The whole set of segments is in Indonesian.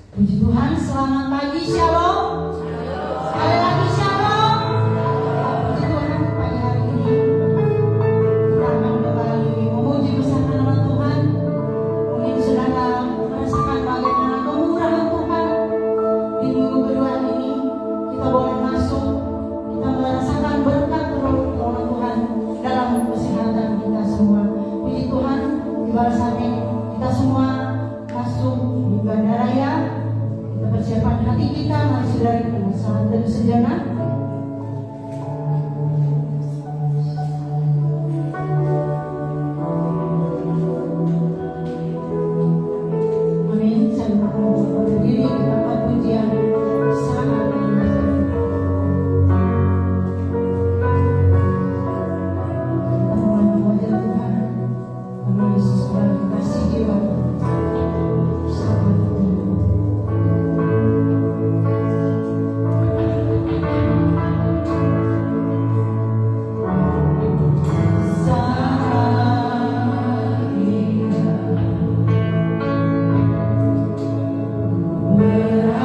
Puji Tuhan, selamat pagi, Shalom. Sekali lagi Shalom. Puji Tuhan, pagi hari ini kita akan kembali memuji bersama nama Tuhan. Mungkin saudara merasakan bagaimana kemurahan Tuhan di minggu kedua ini. Kita boleh masuk, kita merasakan berkat pertolongan Tuhan dalam kesehatan kita semua. Puji Tuhan, di bawah samping kita semua masuk di bandara ya. Persiapan hati kita, mari saudara kita salat teduh sejenak. Amin. Saya akan berdiri di tempat pujian sangat indah. Kita memandang wajah Tuhan, Tuhan Yesus dalam kasih jiwa. Yeah.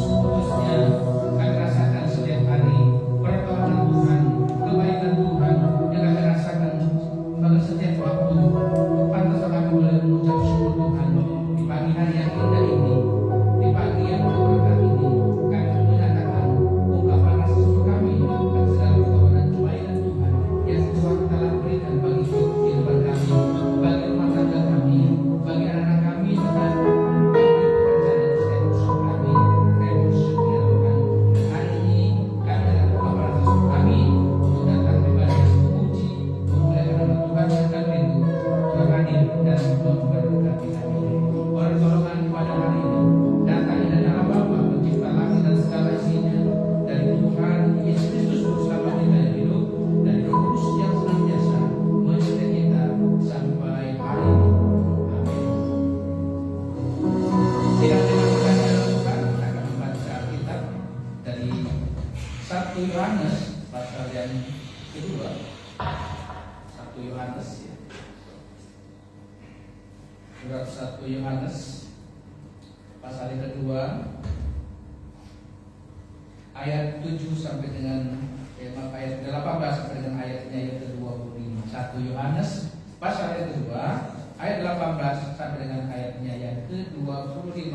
khususnya kami rasakan setiap hari pertolongan Tuhan, kebaikan Tuhan yang kami rasakan pada setiap waktu. Pantas kami boleh mengucap syukur Tuhan di pagi hari yang indah ini, di pagi yang berberkat ini. Kami menyatakan ungkapan rasa syukur kami atas segala pertolongan kebaikan Tuhan yang Tuhan telah berikan bagi kehidupan kami, bagi rumah tangga kami, bagi anak-anak kami, dan bagi pekerjaan dan setiap usaha kami. Kami bersyukur ya Tuhan. Hari ini kami akan ungkapan rasa syukur kami untuk datang kepada memuji, memuliakan nama Tuhan serta rindu Tuhan hadir dan memberkati kami. Pertolongan pada hari ini datang dari Allah Bapa pencipta langit dan segala isinya, dari Tuhan Yesus Kristus bersama kita yang hidup, dari Roh Kudus yang senantiasa menyertai kita sampai hari ini. Amin. Tidak terima kasih dalam Tuhan, kita akan membaca Alkitab dari 1 Yohanes pasal yang kedua. 1 Yohanes ya. Surat 1 Yohanes pasal yang kedua ayat 7 sampai dengan ayat 18 sampai dengan ayatnya yang ke-25. 1 Yohanes pasal yang kedua ayat 18 sampai dengan ayatnya yang ke-25.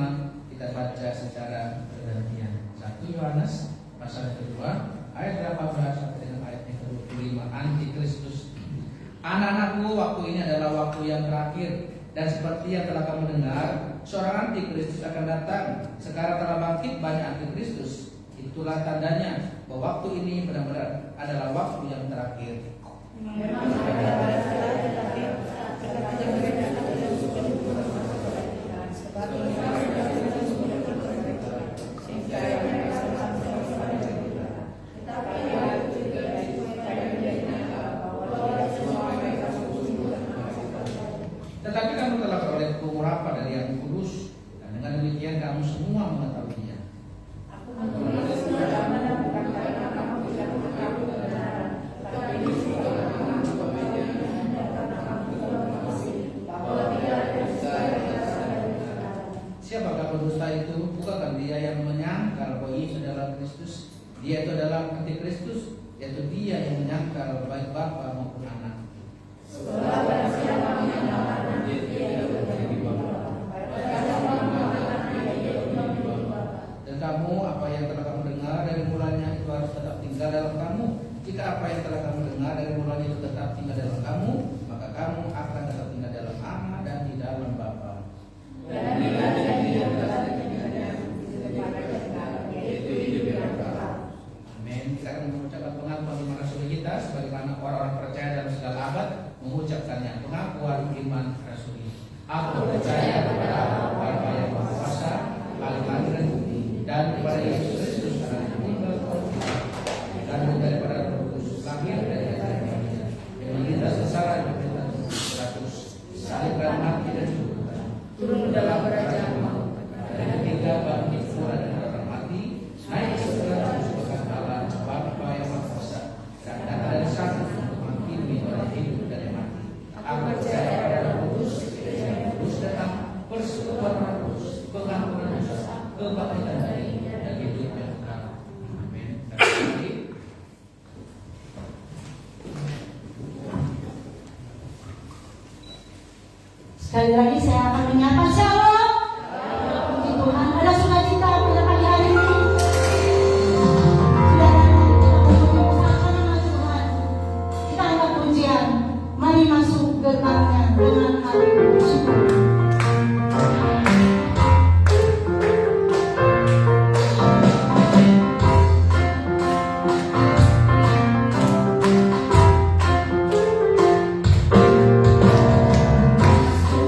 Kita baca secara bergantian. 1 Yohanes pasal yang kedua ayat 18 sampai dengan ayat yang ke-25. Antikristus. Anak-anakku, waktu ini adalah waktu yang terakhir. Dan seperti yang telah kamu dengar, seorang antikristus akan datang. Sekarang telah bangkit banyak antikristus. Itulah tandanya bahwa waktu ini benar-benar adalah waktu yang terakhir. Tetapi kamu telah beroleh pengurapan dari Yang Kudus, dan dengan demikian kamu semua mengetahuinya. Siapakah pendusta itu? Bukankah dia yang menyangkal bahwa Yesus adalah Kristus? Dia itu adalah antikristus, yaitu dia yang menyangkal baik Bapa maupun Anak. Dan kamu, apa yang telah kamu dengar dari mulanya itu harus tetap tinggal dalam kamu. Jika apa yang telah kamu dengar dari mulanya itu tetap tinggal dalam kamu, maka kamu akan tetap tinggal dalam Anak dan di dalam Bapa. Amin. Kita akan mengucapkan pengakuan iman rasuli kita sebagaimana orang-orang percaya dalam segala abad mengucapkannya. Pengakuan iman rasuli. Aku percaya kepada Bapa yang Maha Kuasa, Bapa dan Bumi, dan kepada Yesus Kristus anak tunggal dan daripada Roh Kudus, lahir dari Maria, yang menderita sengsara di penderitaan Pilatus, disalibkan, mati dan dikuburkan, turun dalam kerajaan maut, dan ketiga bangkit pula dari orang mati, naik ke surga sebagai Allah Bapa yang Maha Kuasa, dan datang dari sana untuk menghakimi orang hidup dan yang mati. Aku percaya pada Roh Kudus, yang terus datang, persekutuan Roh Kudus, pengampunan dosa, kebangkitan dari dan hidup yang kekal. Amin. Sekali lagi saya akan menyapa shalom. Puji Tuhan, ada sukacita pada pagi hari ini. Sudah datang untuk memuliakan nama Tuhan. Kita angkat pujian. Mari masuk gerbangnya dengan hati bersyukur.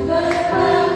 Gerbang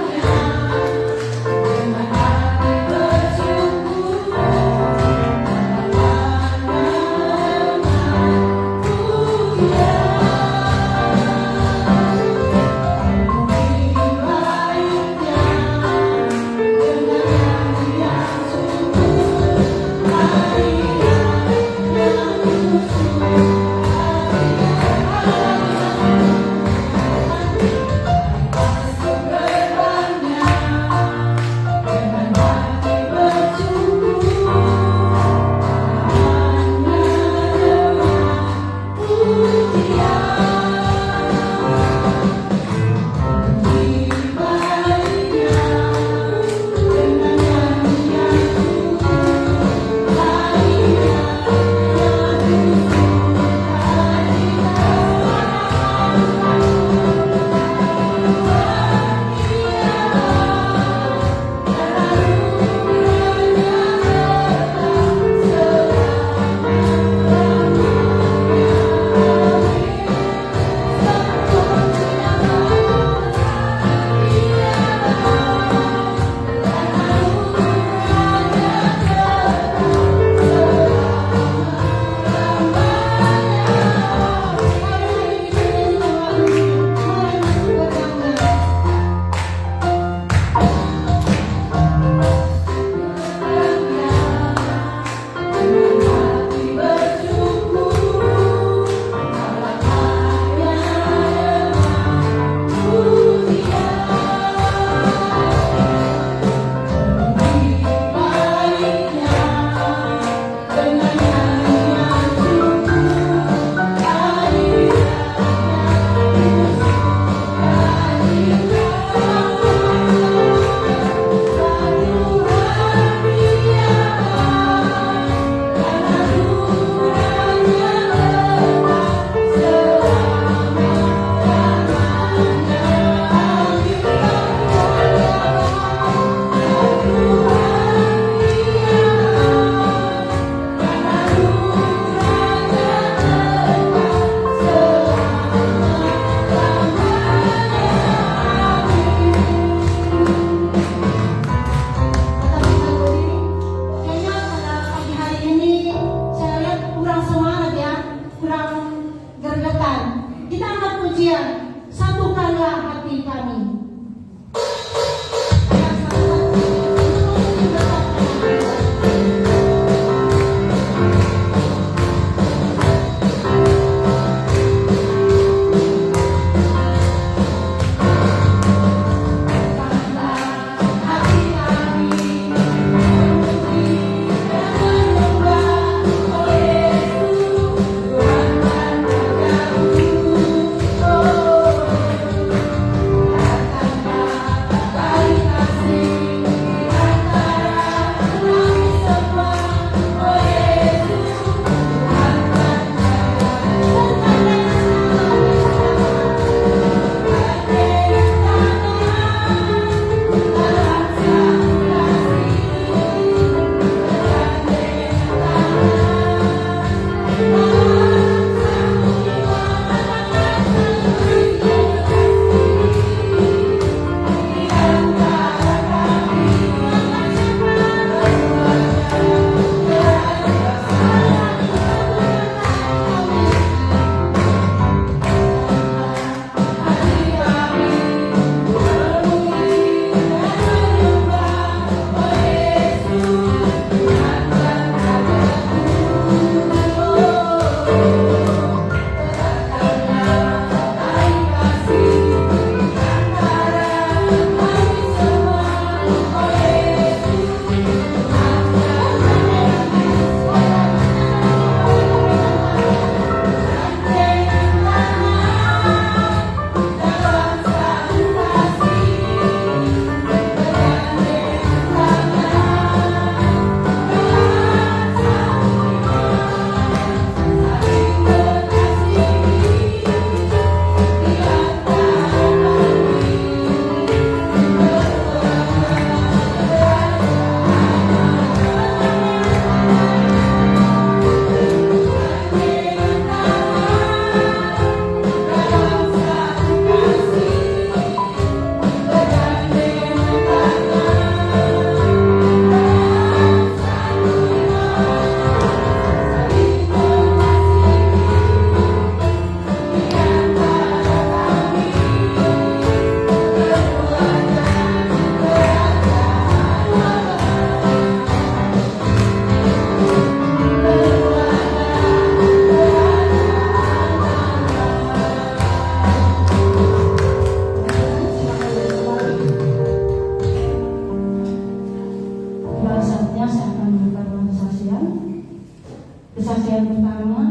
saksian pertama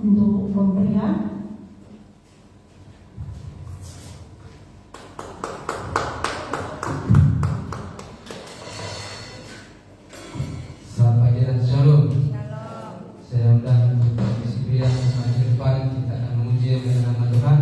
untuk pemberian. Selamat pagi dan shalom. Saya undang untuk misi pilihan semakin depan kita akan memuji yang nama Tuhan.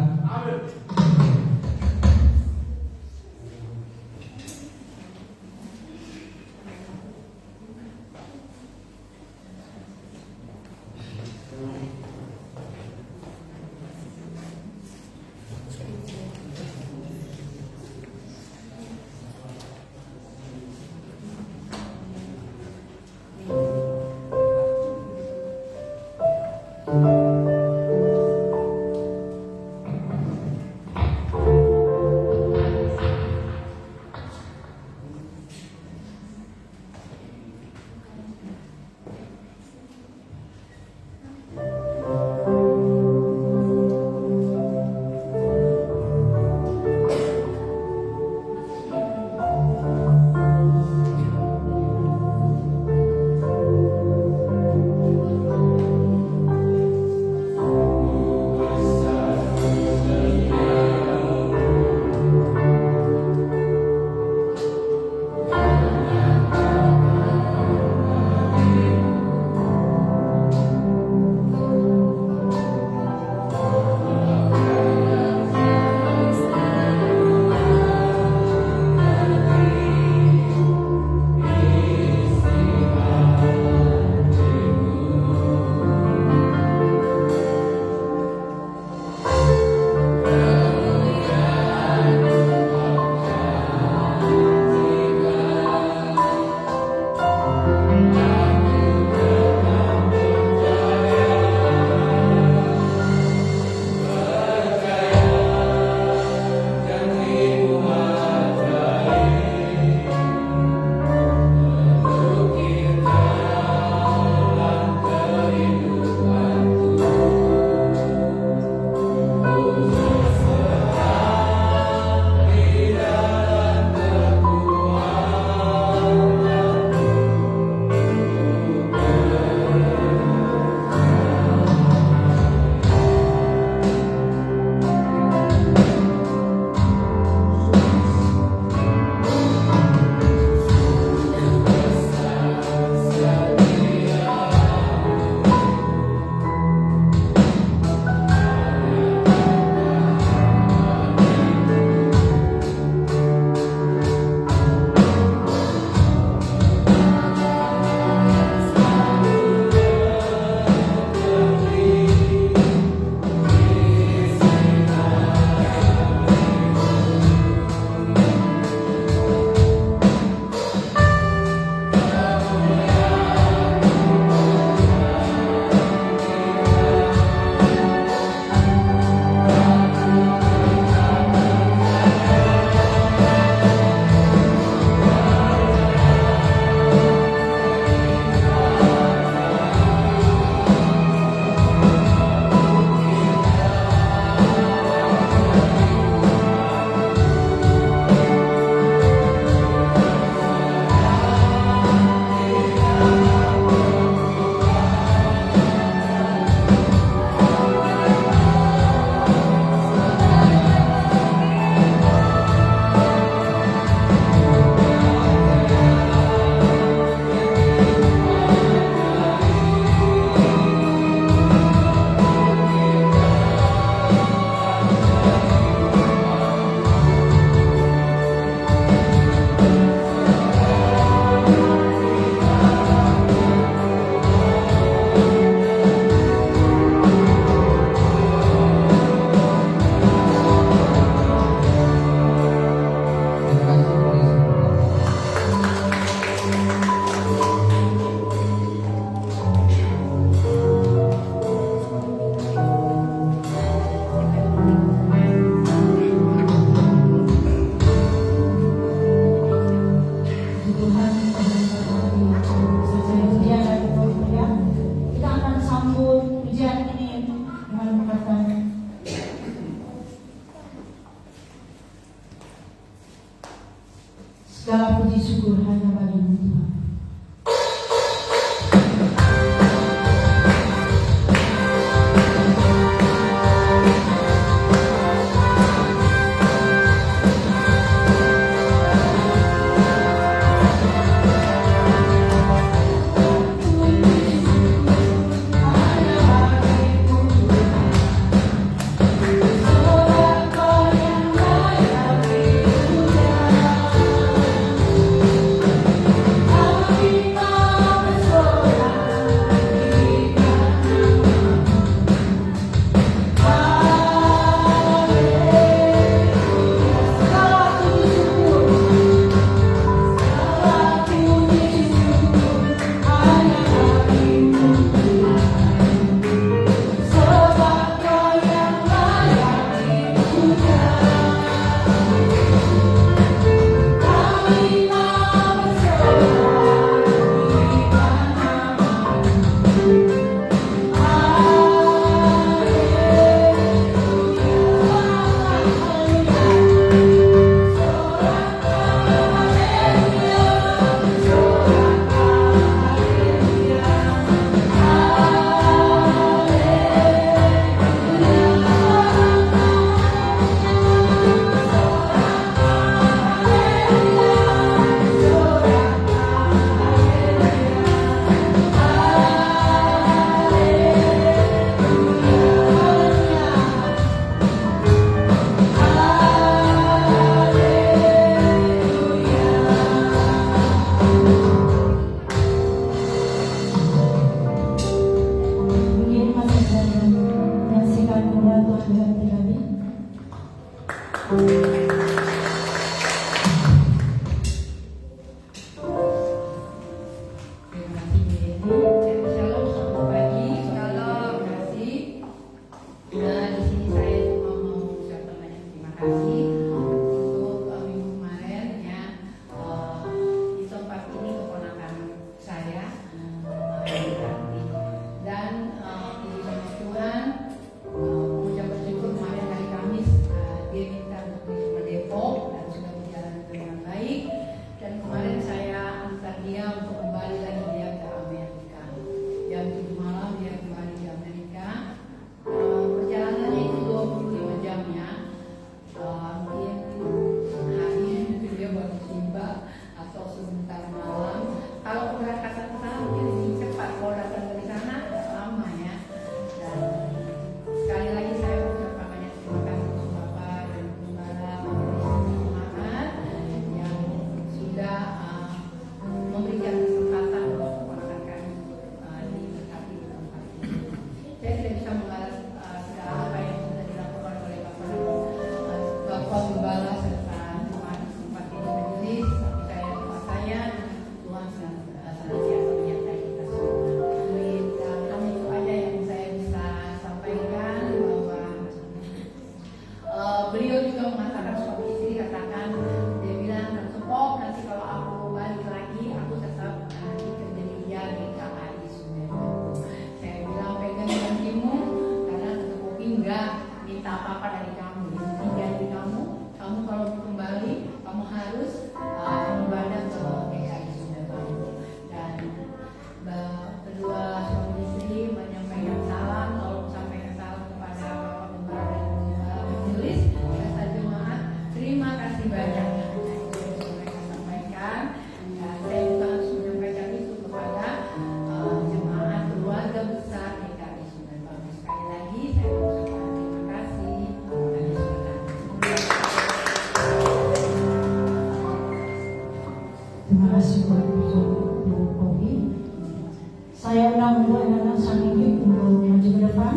Saya undang untuk anak-anak Sanggih untuk maju ke depan.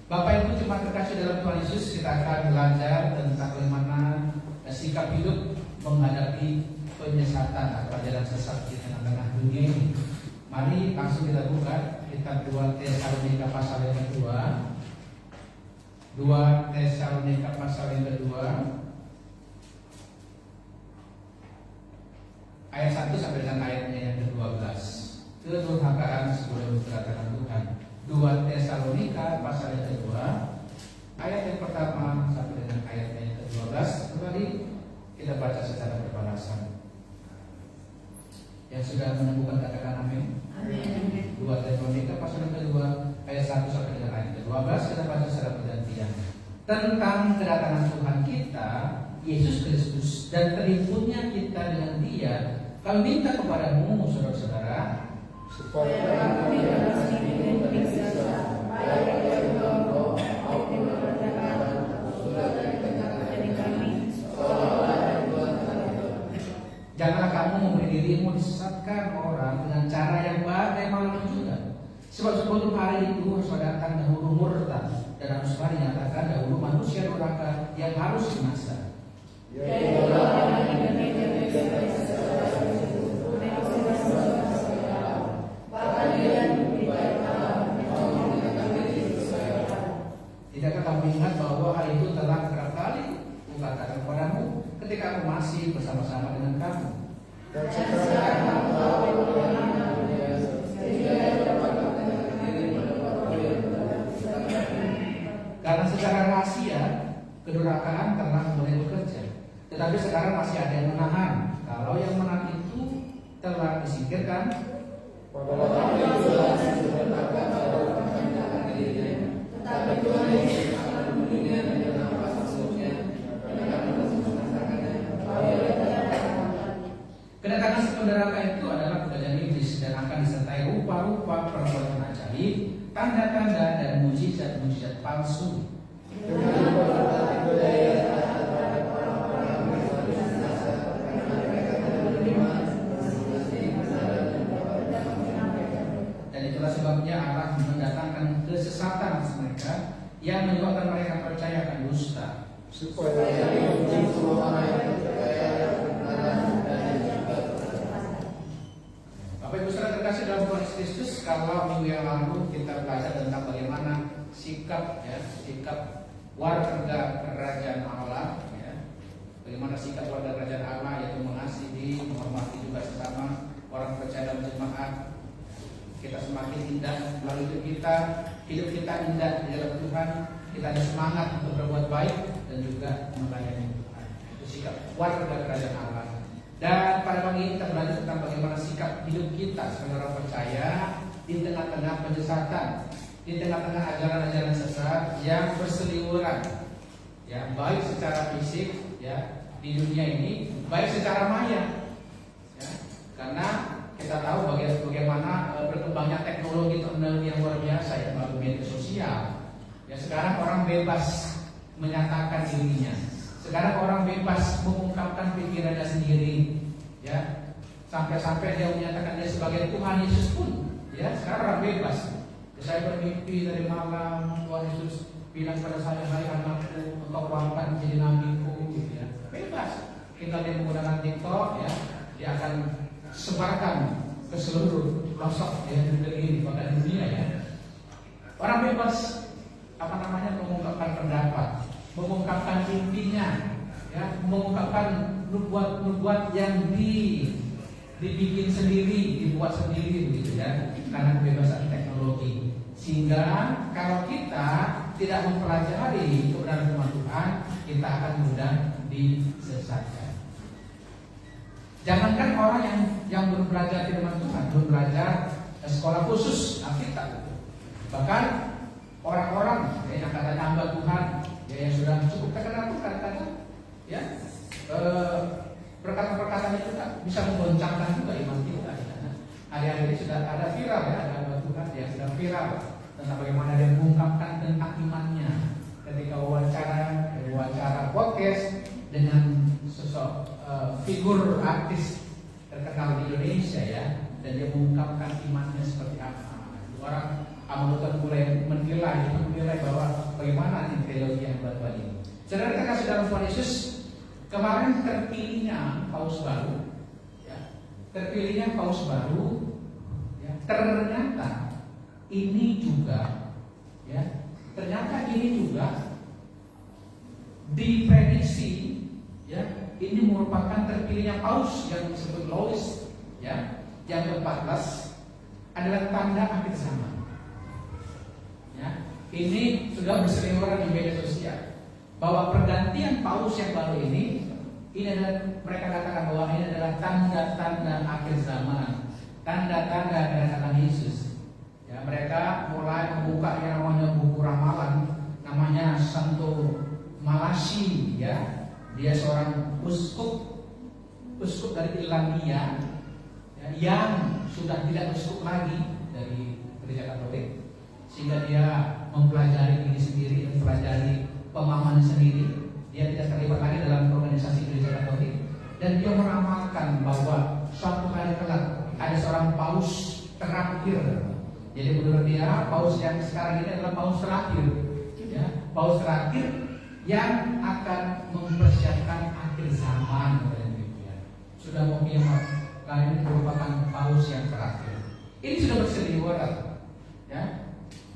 Bapak Ibu jemaat terkasih dalam Tuhan Yesus, kita akan belajar tentang bagaimana sikap hidup menghadapi penyesatan atau ajaran sesat di tengah-tengah dunia ini. Mari langsung kita buka kitab 2 Tesalonika pasal yang kedua. 2 Tesalonika pasal yang kedua ayat 1 sampai dengan ayatnya yang ke-12. Kedurhakaan sebelum kedatangan Tuhan. 2 Tesalonika pasal yang kedua ayat yang pertama sampai dengan ayatnya yang ke-12. Kembali kita baca secara berbalasan. Yang sudah menemukan katakan amin. Amin. 2 Tesalonika pasal yang kedua ayat 1 sampai dengan ayat ke-12 kita baca secara bergantian. Tentang kedatangan Tuhan kita Yesus Kristus dan terhimpunnya kita dengan Dia, kami minta kepadamu saudara-saudara supaya kami dapat sedikit berbicara baik dari kelompok maupun keberdataan sudah dari kami seolah-olah dari Tuhan. Janganlah kamu memberi dirimu disesatkan orang dengan cara yang bagaimana juga. Sebab sebelum hari itu harus datang dahulu murtad dan harus dinyatakan dahulu manusia durhaka yang harus binasa. Tidakkah kamu ingat bahwa hari itu telah kerap kali kukatakan kepadamu ketika aku masih bersama-sama dengan kamu. Dan sekarang kamu tahu karena secara rahasia kedurhakaan telah mulai bekerja, tetapi sekarang masih ada yang menahan. Kalau yang menang itu telah disingkirkan, kedatangan si penderaka itu adalah pekerjaan iblis dan akan disertai rupa-rupa perbuatan ajaib, tanda-tanda dan mujizat-mujizat palsu. Dan itulah sebabnya Allah mendatangkan kesesatan mereka yang menyebabkan mereka percaya akan dusta. supaya diuji semua orang yang percaya kebenaran dan juga Bapak Ibu saudara terkasih dalam Tuhan Yesus Kristus, kalau minggu yang lalu kita belajar tentang bagaimana sikap warga kerajaan Allah, bagaimana sikap warga kerajaan Allah, yaitu mengasihi, menghormati juga sesama orang percaya dalam jemaat. Kita semakin indah melalui hidup kita indah di dalam Tuhan, kita ada semangat untuk berbuat baik dan juga melayani Tuhan. Itu sikap warga kerajaan Allah. Dan pada pagi ini kita belajar tentang bagaimana sikap hidup kita sebagai orang percaya di tengah-tengah penyesatan, di tengah-tengah ajaran-ajaran sesat yang berseliweran, baik secara fisik, di dunia ini, baik secara maya, karena kita tahu bagaimana berkembangnya teknologi yang luar biasa melalui media sosial. Sekarang orang bebas menyatakan dirinya. Sekarang orang bebas mengungkapkan pikirannya sendiri, sampai-sampai dia menyatakan dia sebagai Tuhan Yesus pun, sekarang orang bebas. Saya bermimpi dari malam, Tuhan Yesus bilang pada saya, hai anakku, engkau kuangkat menjadi nabiku, bebas. Tinggal dia menggunakan TikTok, dia akan sebarkan ke seluruh pelosok negeri ini, pada dunia. Orang bebas mengungkapkan pendapat, mengungkapkan intinya, mengungkapkan nubuat yang dibikin sendiri, dibuat sendiri, begitu karena kebebasan teknologi. Sehingga kalau kita tidak mempelajari kebenaran firman Tuhan, kita akan mudah disesatkan. Jangankan orang yang belum belajar firman Tuhan, belum belajar sekolah khusus Alkitab, bahkan orang-orang yang katanya hamba Tuhan, yang sudah cukup terkenal tuh kadang-kadang, perkataan-perkataan itu bisa menggoncangkan juga iman kita. Hari-hari ini sudah ada viral, ada hamba Tuhan yang sudah viral tentang bagaimana dia mengungkapkan tentang imannya ketika wawancara podcast dengan sosok figur artis terkenal di Indonesia, dan dia mengungkapkan imannya seperti apa. Orang mulai menilai bahwa teologi yang buat ini. Saudara kita kasih dalam Tuhan Yesus, kemarin terpilihnya paus baru, ya, ternyata ini juga, ya, diprediksi, ya, ini merupakan terpilihnya paus yang disebut Louis, ya, yang ke-14 adalah tanda akhir zaman. Ya, ini sudah berseliweran di media sosial bahwa pergantian paus yang baru ini adalah, mereka katakan bahwa ini adalah tanda-tanda akhir zaman, tanda-tanda kedatangan Yesus. Ya, mereka mulai membuka yang namanya buku ramalan, namanya Santo Malasi, ya. Dia seorang uskup dari Irlandia, ya, yang sudah tidak uskup lagi dari Gereja Katolik, sehingga dia mempelajari diri sendiri, mempelajari pemahaman sendiri. Dia tidak terlibat lagi dalam organisasi Gereja Katolik, dan dia meramalkan bahwa suatu hari kelak ada seorang paus terakhir. Jadi menurut dia paus yang sekarang ini adalah paus terakhir, ya, paus terakhir yang akan mempersiapkan akhir zaman. Sudah mau kiamat, karena ini merupakan paus yang terakhir. Ini sudah berseliweran, ya,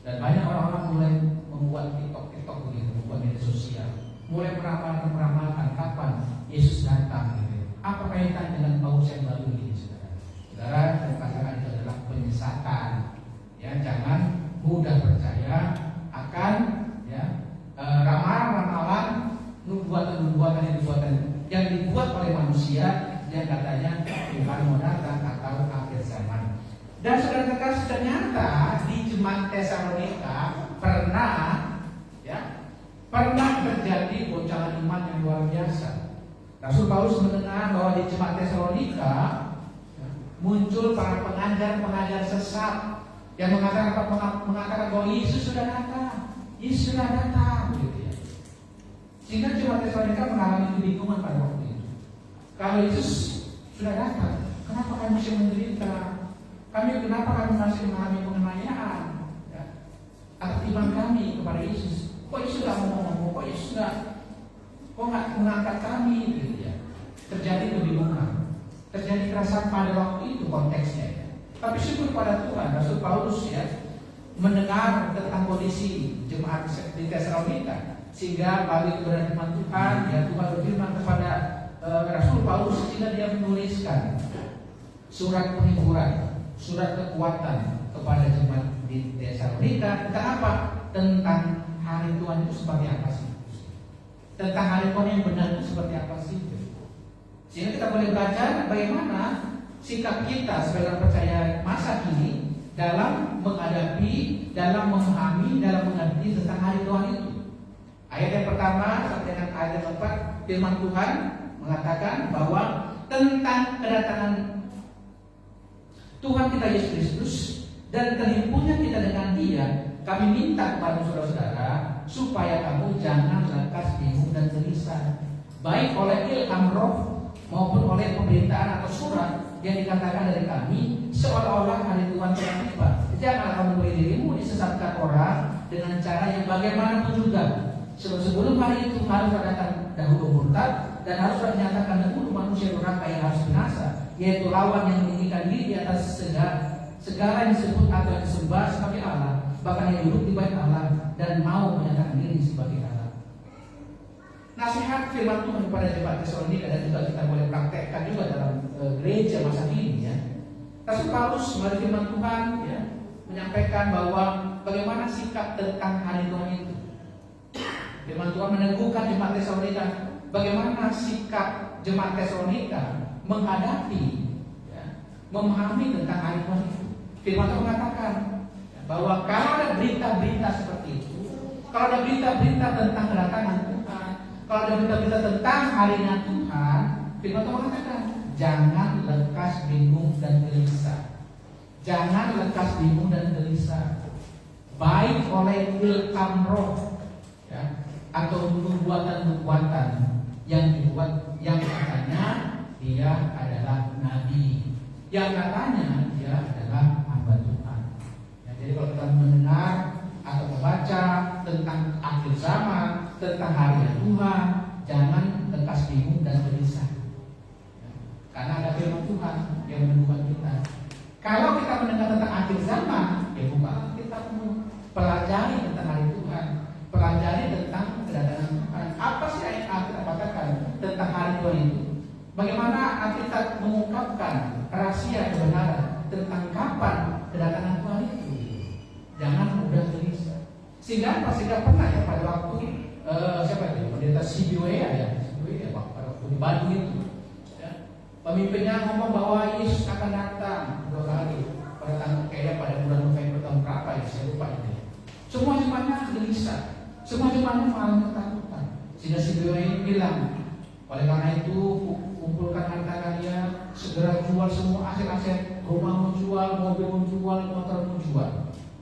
dan banyak orang-orang mulai membuat TikTok begitu, membuat media sosial, mulai meramalkan kapan Yesus datang. Gitu. Apa kaitan dengan paus yang baru ini, saudara? Saudara, saya katakan itu adalah penyesatan. Ya, jangan mudah percaya akan, ya, ramalan-ramalan, nubuatan yang dibuat oleh manusia yang katanya Tuhan mau datang atau akhir zaman. Dan saudara kekasih, ternyata di jemaat Tesalonika pernah terjadi goncangan iman yang luar biasa. Rasul Paulus mendengar bahwa di jemaat Tesalonika muncul para pengajar sesat yang mengatakan bahwa Yesus sudah datang, gitu ya. Sehingga jemaat Tesalonika mengalami kebingungan pada waktu itu. Kalau Yesus sudah datang, kenapa kami masih menderita? Kenapa kami masih mengalami penganiayaan, ya, atas iman kami kepada Yesus? Kok Yesus tidak mau ngomong? Kok Yesus nggak mengangkat kami? Gitu ya. Terjadi kebingungan, terjadi kerasaan pada waktu itu konteksnya. Ya. Tapi syukur pada Tuhan, Rasul Paulus, ya, mendengar tentang kondisi jemaat di Tesalonika, sehingga bagi kebenaran firman Tuhan, ya, Tuhan berfirman kepada Rasul Paulus, sehingga dia menuliskan surat penghiburan, surat kekuatan kepada jemaat di Tesalonika. Tentang apa? Tentang hari Tuhan itu seperti apa sih? Tentang hari Tuhan yang benar itu seperti apa sih? Sehingga kita boleh belajar bagaimana sikap kita sebagai orang percaya masa kini dalam menghadapi, dalam memahami, dalam mengerti tentang hari Tuhan itu. Ayat yang pertama sampai dengan ayat yang keempat, firman Tuhan mengatakan bahwa tentang kedatangan Tuhan kita Yesus Kristus dan terhimpunnya kita dengan Dia, kami minta kepada saudara-saudara supaya kamu jangan lekas bingung dan gelisah, baik oleh ilham roh maupun oleh pemberitaan atau surat yang dikatakan dari kami, seolah-olah hari Tuhan telah tiba. Jangan kamu beri dirimu disesatkan orang dengan cara yang bagaimanapun juga. Sebelum hari itu harus datang dahulu murtad, dan harus dinyatakan dahulu manusia durhaka yang harus binasa, yaitu lawan yang meninggikan diri di atas segala yang disebut atau yang disembah sebagai Allah, bahkan yang duduk di bait Allah dan mau menyatakan diri sebagai Allah. Nasihat firman Tuhan kepada jemaat Tesalonika, dan juga kita boleh praktekkan juga dalam gereja masa kini, ya. Rasul Paulus melalui firman Tuhan, ya, menyampaikan bahwa bagaimana sikap tentang hari Tuhan itu. Firman Tuhan meneguhkan jemaat Tesalonika bagaimana sikap jemaat Tesalonika menghadapi, ya, memahami tentang hari Tuhan itu. Firman Tuhan mengatakan bahwa kalau ada berita-berita seperti itu, kalau ada berita-berita tentang kedatangan Tuhan, kalau ada berita-berita tentang harinya Tuhan, firman Tuhan mengatakan jangan lekas bingung dan gelisah. Jangan lekas bingung dan gelisah, baik oleh ilham roh, ya, atau nubuatan-nubuatan yang dibuat, yang katanya dia adalah nabi, yang katanya dia adalah hamba Tuhan. Ya, jadi kalau kita mendengar atau membaca tentang akhir zaman, tentang hari Tuhan, jangan lekas bingung dan gelisah. Karena ada firman Tuhan yang menemukan kita. Kalau kita mendengar tentang akhir zaman, ya buka kita pelajari tentang hari Tuhan, pelajari tentang kedatangan Tuhan. Apa sih ayat Alkitab katakan tentang hari Tuhan itu? Bagaimana Alkitab mengungkapkan rahasia kebenaran tentang kapan kedatangan Tuhan itu? Jangan mudah gelisah. Sehingga pasti pernah ya pada waktu siapa itu? Pendeta Sibiwea ya, pada waktu di Bandung itu. Pemimpinnya ngomong bahwa Yesus akan datang 2 kali pada tanggal kayaknya pada bulan November tahun berapa ya, saya lupa itu. Semua jemaatnya gelisah, semua jemaatnya mengalami ketakutan. Sehingga si ini bilang, oleh karena itu kumpulkan harta kalian, segera jual semua aset-aset, rumah menjual, mobil menjual, motor menjual,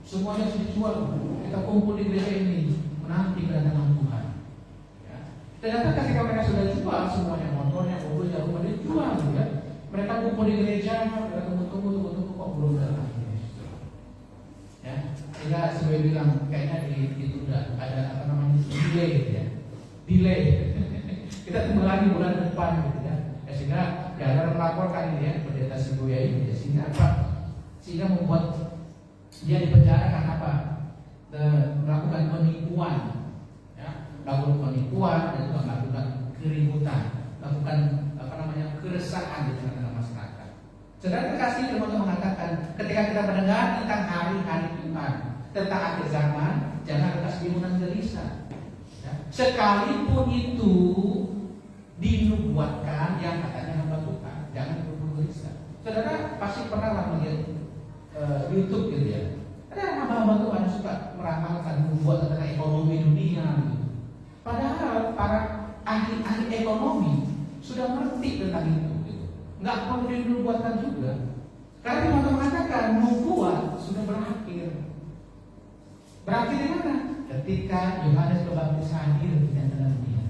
semuanya sudah dijual. Kita kumpul di gereja ini menanti kedatangan Tuhan. Ternyata ketika mereka sudah jual semuanya, motornya, mobilnya, rumah dia jual, ya. Mereka kumpul di gereja, mereka tunggu kok belum datang. Ya, sehingga sebagai bilang kayaknya ditunda, ada apa namanya delay, ya, delay. Kita tunggu lagi bulan depan, gitu ya. Sehingga ya ada melaporkan ini ya, pendeta Sibuya ini, ya. Sehingga apa? Sehingga membuat dia dipenjara karena apa? Melakukan penipuan. Melakukan penipuan dan juga melakukan keributan, melakukan keresahan di tengah-tengah masyarakat. Saudara terkasih, teman-teman mengatakan ketika kita mendengar tentang hari-hari Tuhan, tentang akhir zaman, jangan lekas bingung dan gelisah. Ya. Sekalipun itu dinubuatkan yang katanya hamba Tuhan, jangan gelisah. Saudara pasti pernah lah melihat YouTube gitu ya. Ada hamba-hamba Tuhan yang suka meramalkan membuat tentang ekonomi dunia. Gitu. Padahal para ahli-ahli ekonomi sudah mengerti tentang itu, gitu. Nggak perlu dinubuatkan juga. Karena Tuhan mengatakan nubuat sudah berakhir. Berakhir di mana? Ketika Yohanes Pembaptis hadir di tengah dunia.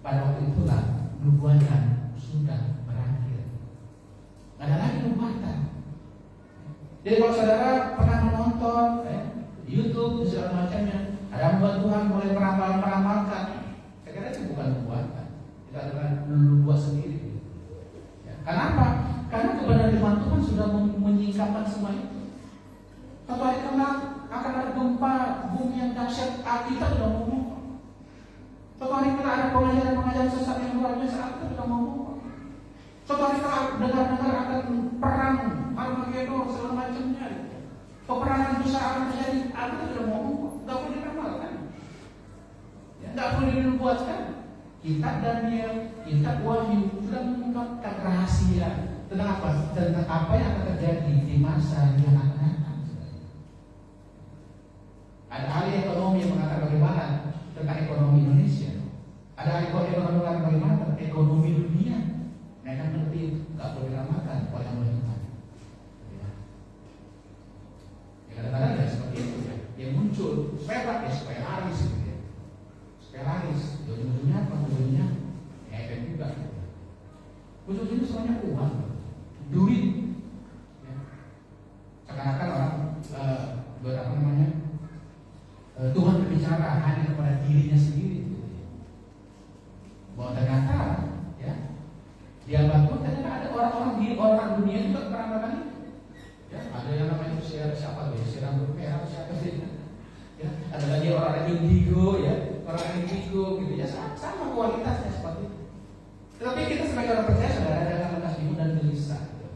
Pada waktu itulah nubuatan sudah berakhir. Nggak ada lagi nubuatan. Jadi kalau saudara pernah menonton YouTube segala macamnya, ada hamba Tuhan mulai meramalkan. Saya kira itu bukan nubuatan, itu adalah nubuat sendiri. Ya. Kenapa? Karena kebenaran firman Tuhan sudah menyingkapkan semua itu. Satu hari kelak akan ada gempa bumi yang dahsyat, Alkitab sudah ngomong. Satu hari kelak ada pengajaran sesat yang luar biasa, Alkitab sudah ngomong. Satu hari kelak dengar-dengar akan perang Armageddon segala macamnya. Peperangan besar akan terjadi, Alkitab sudah ngomong. Tidak perlu diramalkan, tidak perlu dinubuatkan. Kitab Daniel, kitab Wahyu sudah mengungkapkan rahasia tentang apa? Tentang apa yang akan terjadi di masa yang akan datang. Ada ahli ekonomi yang mengatakan bagaimana tentang ekonomi Indonesia. Ada ahli ekonomi yang mengatakan bagaimana tentang ekonomi dunia. Mereka mengerti itu, tidak perlu diramalkan oleh yang Tuhan. Kadang-kadang ya seperti itu ya. Yang muncul supaya apa? Ya supaya laris gitu ya. Supaya laris. Ujung-ujungnya apa? Ujungnya ya efek juga. Ujung-ujungnya semuanya uang, duit. Ya. Seakan-akan orang Tuhan berbicara hanya kepada dirinya sendiri. Gitu ya. Bahwa ternyata ya dia bantu ternyata ada orang dunia juga meramalkan itu. Ya, ada yang namanya siapa tuh? Si rambut merah siapa sih? Ya, ada lagi orang indigo ya, orang indigo gitu ya, sama kualitasnya seperti itu. Tetapi kita sebagai orang percaya saudara jangan lekas bingung dan gelisah. Gitu.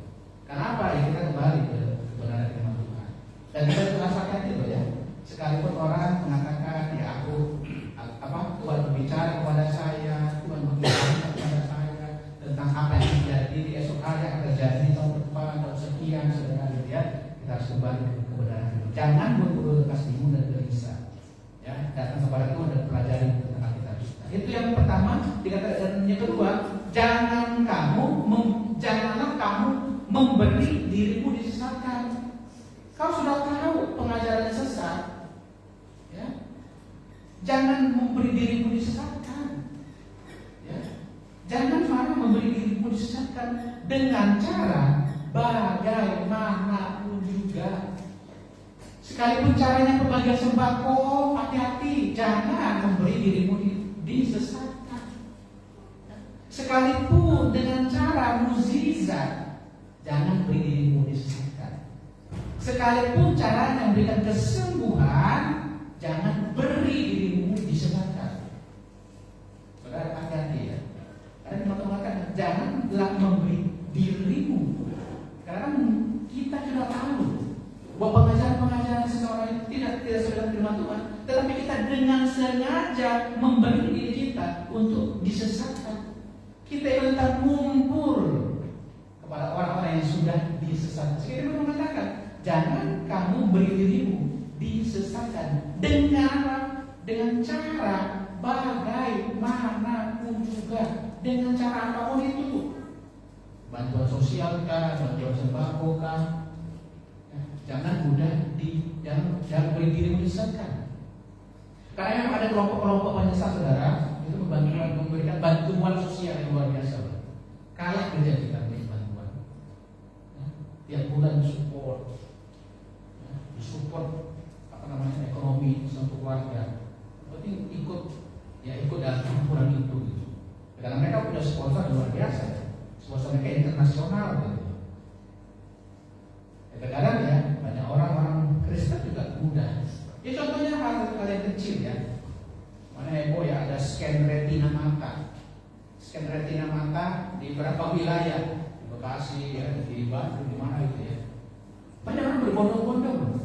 Kenapa? Ya kita kembali ke kebenaran firman Tuhan. Dan kita merasakan itu ya. Sekalipun orang mengatakan ya Tuhan berbicara kepada saya, Tuhan berbicara kepada saya tentang apa yang terjadi di esok hari akan terjadi tahun depan, tahun sekian, saudara gitu ya. Kita harus kembali ke kebenaran itu. Jangan buru-buru lekas bingung dan gelisah. Ya, datang kepada Tuhan dan pelajari tentang kita. Itu yang pertama. Dan yang kedua, janganlah kamu memberi dirimu disesatkan. Kau sudah tahu pengajaran sesat, ya. Jangan memberi dirimu disesatkan. Ya. Jangan malah memberi dirimu disesatkan dengan cara bagaimanapun juga. Sekalipun caranya pembagian sembako, hati-hati, jangan memberi dirimu beri dirimu disesatkan. Sekalipun caranya memberikan kesembuhan, jangan beri dirimu disesatkan. Saudara hati-hati ya. Karena teman-teman mengatakan janganlah memberi dirimu. Karena kita tidak tahu bahwa pengajaran-pengajaran seseorang itu tidak sesuai dengan firman Tuhan, tetapi kita dengan sengaja memberi diri kita untuk disesatkan. Kita ikut ngumpul kepada orang-orang yang sudah disesatkan. Sekali lagi mengatakan, jangan kamu beri dirimu disesatkan dengan cara bagaimanapun juga, dengan cara apapun itu, bantuan sosial kah, bantuan sembako kah, jangan jangan beri dirimu disesatkan. Karena memang ada kelompok-kelompok penyesat saudara, itu memberikan bantuan sosial yang luar biasa. Kalah kerja kita beri bantuan. Tiap bulan support ekonomi satu keluarga. Penting ikut dalam campuran itu gitu. Karena mereka punya sponsor luar biasa, sponsor mereka internasional gitu. Kadang-kadang ya banyak orang Kristen juga mudah. Ya contohnya hal yang kecil ya. Mana heboh ya, ada scan retina mata. Scan retina mata di beberapa wilayah, di Bekasi ya, di Bandung, di mana gitu ya. Banyak orang berbondong-bondong.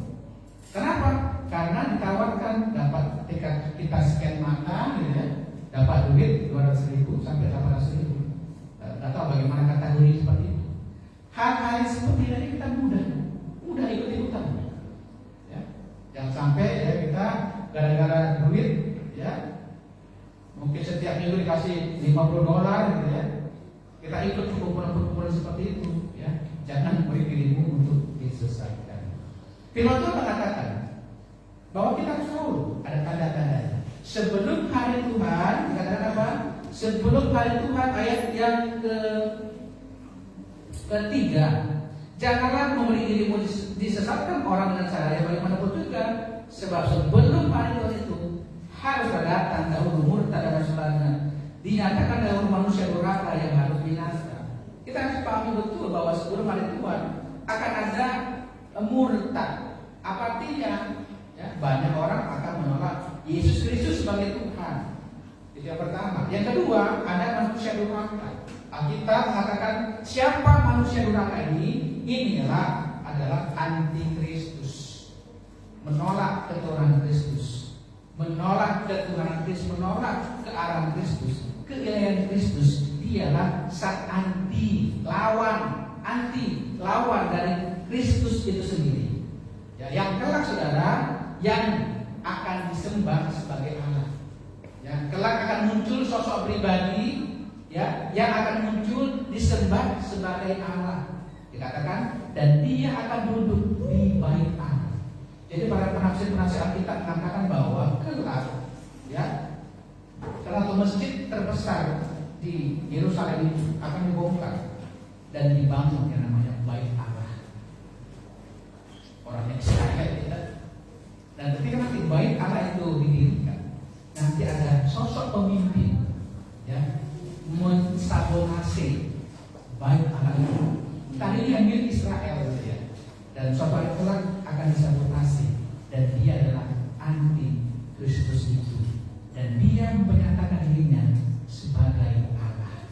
Kenapa? Karena ditawarkan dapat ketika kita scan mata gitu ya, dapat duit 200.000 sampai 800.000. Tidak tahu bagaimana kategori seperti itu. Hal-hal yang seperti ini kita mudah ikut-ikutan. Ya. Jangan sampai ya kita gara-gara duit ya, mungkin setiap minggu dikasih $50 gitu ya, kita ikut perkumpulan-perkumpulan seperti itu ya. Jangan beri dirimu untuk disesatkan. Firman Tuhan mengatakan bahwa kita tahu ada tanda-tandanya. Sebelum hari Tuhan, dikatakan apa? Sebelum hari Tuhan, ayat yang ketiga, janganlah memberi dirimu disesatkan orang dengan cara yang bagaimanapun juga, sebab sebelum hari Tuhan itu haruslah datang dahulu murtad dan sebagainya, dinyatakan dahulu manusia durhaka yang harus binasa. Kita harus pahami betul bahwa sebelum hari Tuhan akan ada murtad. Apa artinya? Ya, banyak orang akan menolak Yesus Kristus sebagai Tuhan. Itu yang pertama. Yang kedua, ada manusia durhaka. Alkitab mengatakan siapa manusia durhaka ini? Inilah adalah antikristus, menolak ketuhanan Kristus, menolak ketuhanan Kristus, menolak kearahan Kristus, keilahian Kristus. Dialah sang anti lawan dari Kristus itu sendiri. Ya, yang kelak saudara, yang akan disembah sebagai Allah. Ya, kelak akan muncul sosok pribadi ya, yang akan muncul disembah sebagai Allah. Dikatakan dan dia akan duduk di bait Allah. Jadi para penafsir-penafsir Alkitab mengatakan bahwa kelak ya, salah satu masjid terbesar di Yerusalem itu akan dibongkar dan dibangun yang namanya bait Allah. Orangnya Israel ya. Dan ketika nanti bait Allah itu didirikan, nanti ada sosok pemimpin ya, mensabotase bait Allah itu. Tadi yang milik Israel gitu ya. Dan suatu hari kelak akan disabotase dan dia adalah anti Kristus itu. Dan dia menyatakan dirinya sebagai Allah.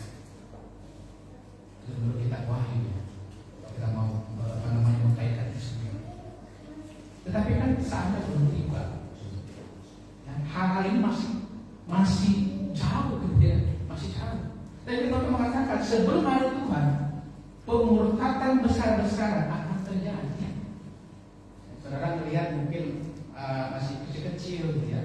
Itu menurut kita wahyu ya. Kita mau mengkaitkan itu semua. Tetapi kan saatnya belum tiba. Hal-hal ini masih jauh gitu ya, masih jauh. Tapi kita mengatakan sebelum hari Tuhan, pemurtatan besar-besaran akan terjadi. Saudara melihat mungkin masih kecil-kecil gitu ya,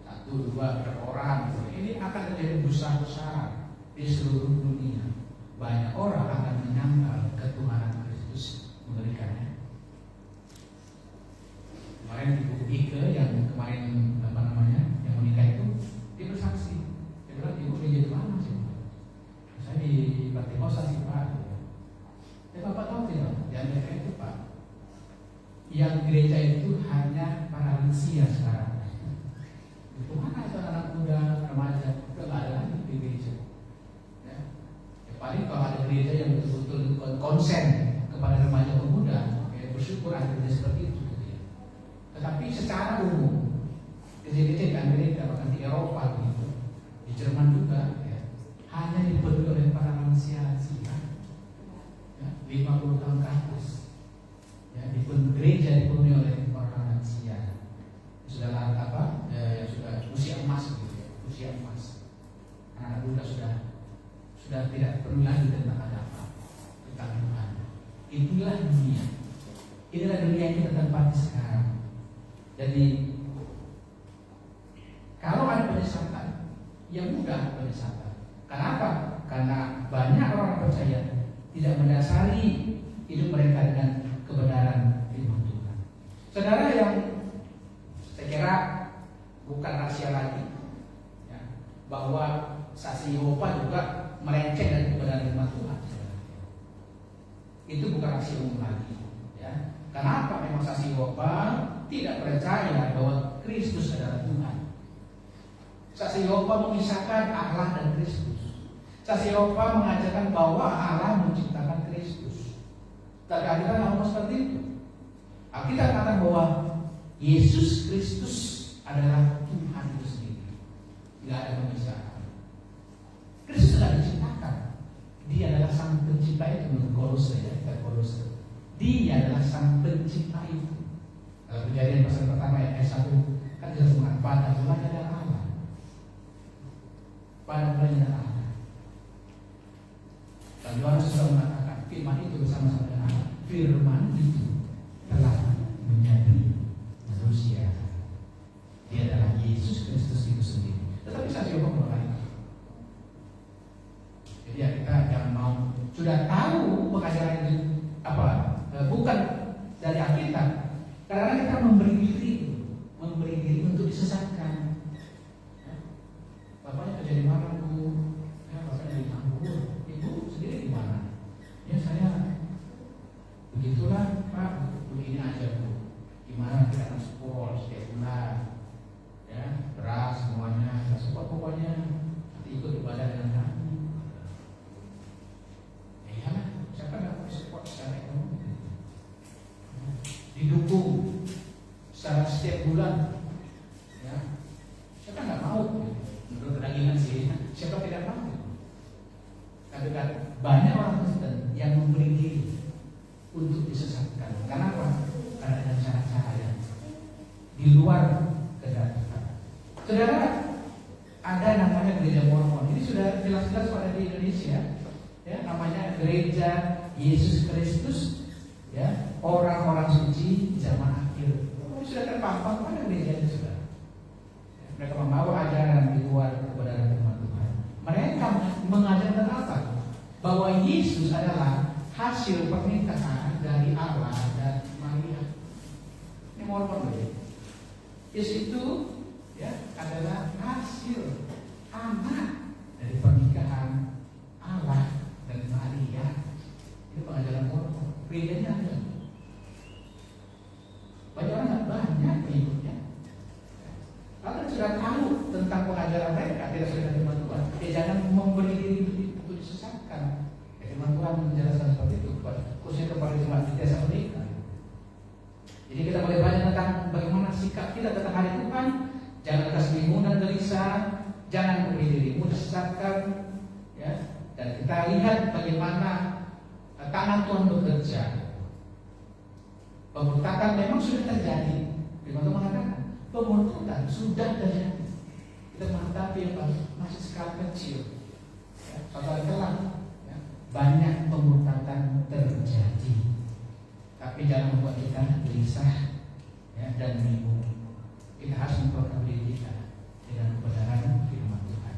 1, 2, berapa orang gitu. Ini akan terjadi besar-besaran di seluruh dunia. Banyak orang akan menyangkal ketuhanan Kristus, mengerikannya. Kemarin Ibu Ike yang kemarin yang menikah itu, dia bersaksi. Dia bilang, Ibu gereja di mana sih? Saya di Batimosa sih Pak. Ya Bapak tahu tidak? Di Amerika itu Pak, yang gereja itu hanya para lansia sekarang. Itu mana itu anak muda, remaja? Udah nggak ada lagi di gereja. Ya paling kalau ada gereja yang betul-betul konsen syukur akhirnya seperti itu gitu ya. Tetapi secara umum gereja-gereja di Amerika bahkan di Eropa gitu, di Jerman juga ya, hanya dipenuhi oleh para lansia ya, 50 tahun ke atas ya, gereja dipenuhi oleh orang lansia sudah yang sudah usia emas gitu ya, usia emas. Anak muda sudah tidak perlu lagi tentang apa tentang Tuhan. Itulah dunia. Inilah dunia yang kita tempati sekarang. Jadi kalau ada penyesatan, ya mudah penyesatan. Kenapa? Karena banyak orang percaya tidak mendasari hidup mereka dengan kebenaran firman Tuhan. Saudara yang saya kira bukan rahasia lagi ya, bahwa saksi Yehova juga melenceng dari kebenaran firman Tuhan. Itu bukan rahasia umum lagi ya. Kenapa? Memang saksi Yehova tidak percaya bahwa Kristus adalah Tuhan. Saksi Yehova memisahkan Allah dan Kristus. Saksi Yehova mengajarkan bahwa Allah menciptakan Kristus. Tapi Alkitab ngomong seperti itu. Alkitab katakan bahwa Yesus Kristus adalah Tuhan itu sendiri. Tidak ada pemisahan. Kristus sudah diciptakan. Dia adalah sang pencipta itu menurut Kolose ya, Kolose. Dia adalah sang pencipta itu. Dalam Kejadian pasal pertama ayat 1 kan jelas mengatakan pada mulanya adalah Allah. Pada mulanya adalah Allah. Dan Yohanes sudah mengatakan firman itu bersama-sama dengan Allah. Firman itu telah menjadi manusia. Dia adalah Yesus Kristus itu sendiri. Tetapi saksi Yehova mulai. Jadi ya kita jangan mau sudah tahu pengajaran itu bukan dari Alkitab. Karena kita memberi diri untuk disesatkan. Bapaknya kerja di mana Bu? Ya, bapaknya di Tambur. Ibu sendiri di mana? Ya saya begitulah Pak. Begini aja Bu. Gimana kita transport setiap bulan? Ya beras semuanya. Kita support pokoknya. Nanti ikut ibadah dengan kami. Siapa nggak support secara ekonomi? Didukung secara setiap bulan, ya. Siapa nggak mau? Menurut kedagingan sih, siapa tidak mau? Tapi kan banyak orang Kristen yang memberi diri untuk disesatkan. Kenapa? Karena ada cara-cara yang di luar kehendak Tuhan. Saudara, ada namanya gereja Mormon. Ini sudah jelas-jelas ada di Indonesia. Ya, namanya Gereja Yesus Kristus, ya, orang-orang suci zaman akhir. Ini sudah terpampang pada gereja itu sudah. Ya, mereka membawa ajaran di luar kebenaran firman Tuhan. Mereka mengajarkan apa? Bahwa Yesus adalah hasil pernikahan dari Allah dan Maria. Ini Mormon ya. Yesus itu ya adalah hasil anak dari pernikahan Allah dan Maria. Itu pengajaran Mormon. Bedanya ada. Banyak orang banyak pengikutnya. Kalau sudah tahu tentang pengajaran mereka tidak sesuai dengan firman Tuhan, jangan memberi diri untuk disesatkan. Firman Tuhan menjelaskan seperti itu, khususnya kepada jemaat di desa mereka. Jadi kita boleh belajar tentang bagaimana sikap kita tentang hari Tuhan. Jangan atas bingung dan gelisah, jangan memberi dirimu disesatkan, ya. Dan kita lihat bagaimana tangan Tuhan bekerja. Pemurtadan memang sudah terjadi. Firman Tuhan mengatakan pemurtadan sudah terjadi. Kita menghadapi yang masih skala kecil. Ya, suatu hari kelak, ya, banyak pemurtadan terjadi. Tapi jangan membuat kita gelisah, ya, dan bingung. Kita harus memperkuat diri kita dengan kebenaran firman Tuhan.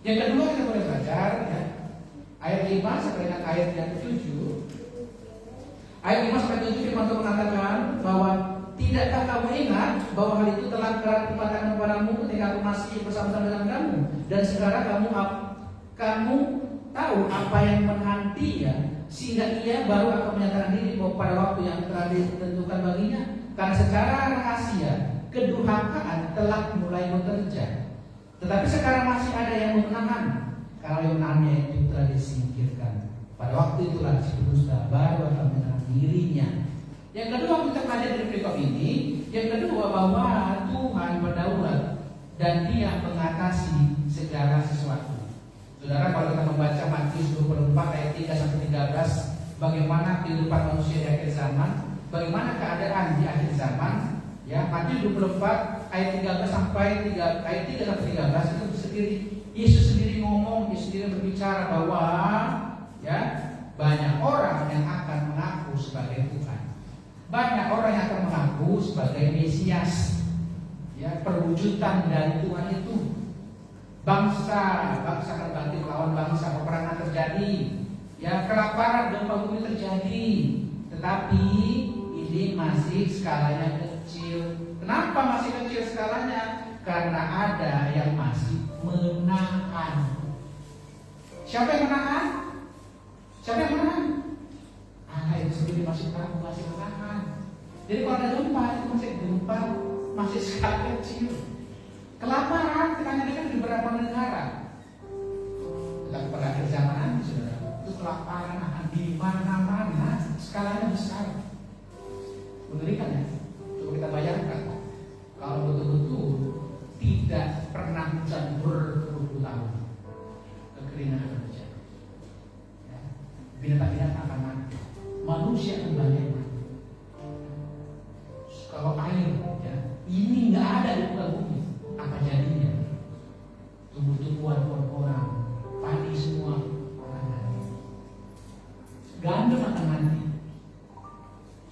Yang kedua kita boleh belajar, ya, ayat 5 sampai dengan ayat yang 7. Ayat 5 sampai 7 firman Tuhan mengatakan bahwa tidakkah kamu ingat bahwa hal itu telah kerap kukatakan kepadamu ketika aku masih bersama-sama dengan kamu, dan sekarang kamu tahu apa yang menanti ya, sehingga ia baru akan menyatakan diri pada waktu yang telah ditentukan baginya. Karena secara rahasia kedurhakaan telah mulai bekerja, tetapi sekarang masih ada yang memenahan. Kalau yang menahannya itu telah disingkirkan, pada waktu itulah si pendusta baru akan menahan dirinya. Yang kedua kita pelajari dari perikop ini, yang kedua bahwa Tuhan berdaulat dan Dia mengatasi segala sesuatu. Saudara, kalau kita membaca Matius 24 ayat 3 sampai 13, bagaimana kehidupan manusia di akhir zaman, bagaimana keadaan di akhir zaman, ya, Matius 24 ayat 13 sampai 13 itu sendiri Yesus sendiri ngomong, Yesus sendiri berbicara bahwa ya, banyak orang yang akan mengaku sebagai Tuhan. Banyak orang yang akan mengaku sebagai Mesias. Ya, perwujudan dari Tuhan itu. Bangsa akan bangkit melawan bangsa, peperangan terjadi. Ya, kelaparan, gempa bumi terjadi. Tetapi ini masih skalanya kecil. Kenapa masih kecil skalanya? Karena ada yang masih menahan. Siapa yang menahan? Siapa yang menahan? Allah itu sendiri masih tahu, masih menahan. Jadi kalau ada gempa, itu masih gempa, masih skala kecil. Kelaparan, kita lihat di beberapa negara. Tetapi pada akhir zaman nanti, saudara, itu kelaparan akan di mana-mana, skalanya besar. Mengerikan ya? Coba kita bayangkan, kalau betul-betul tidak pernah hujan berpuluh tahun, kekeringan akan terjadi. Ya. Binatang-binatang akan mati, manusia akan banyak mati. Kalau air, ya, ini nggak ada di muka bumi, apa jadinya? Tumbuh-tumbuhan orang, padi semua akan mati. Gandum akan mati.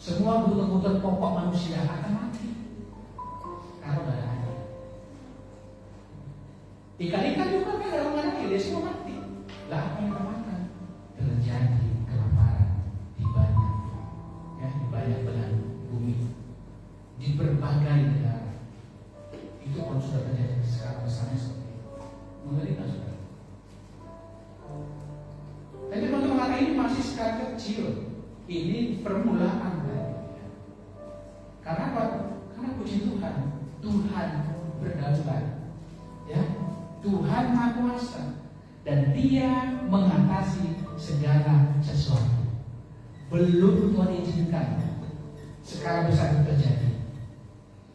Semua kebutuhan pokok manusia akan mati. Kalau nggak ada air. Ikan-ikan juga kan dalam air, dia semua mati. Lah apa yang kita makan? Terjadi kelaparan di banyak belahan bumi, di berbagai negara. Itu pun sudah terjadi sekarang misalnya seperti itu. Mengerikan saudara. Tapi teman-teman, ini masih skala kecil. Ini permulaan dari dia. Karena apa? Karena puji Tuhan, Tuhan berdaulat. Ya, Tuhan Maha Kuasa dan Dia mengatasi segala sesuatu. Belum Tuhan izinkan skala besar itu terjadi,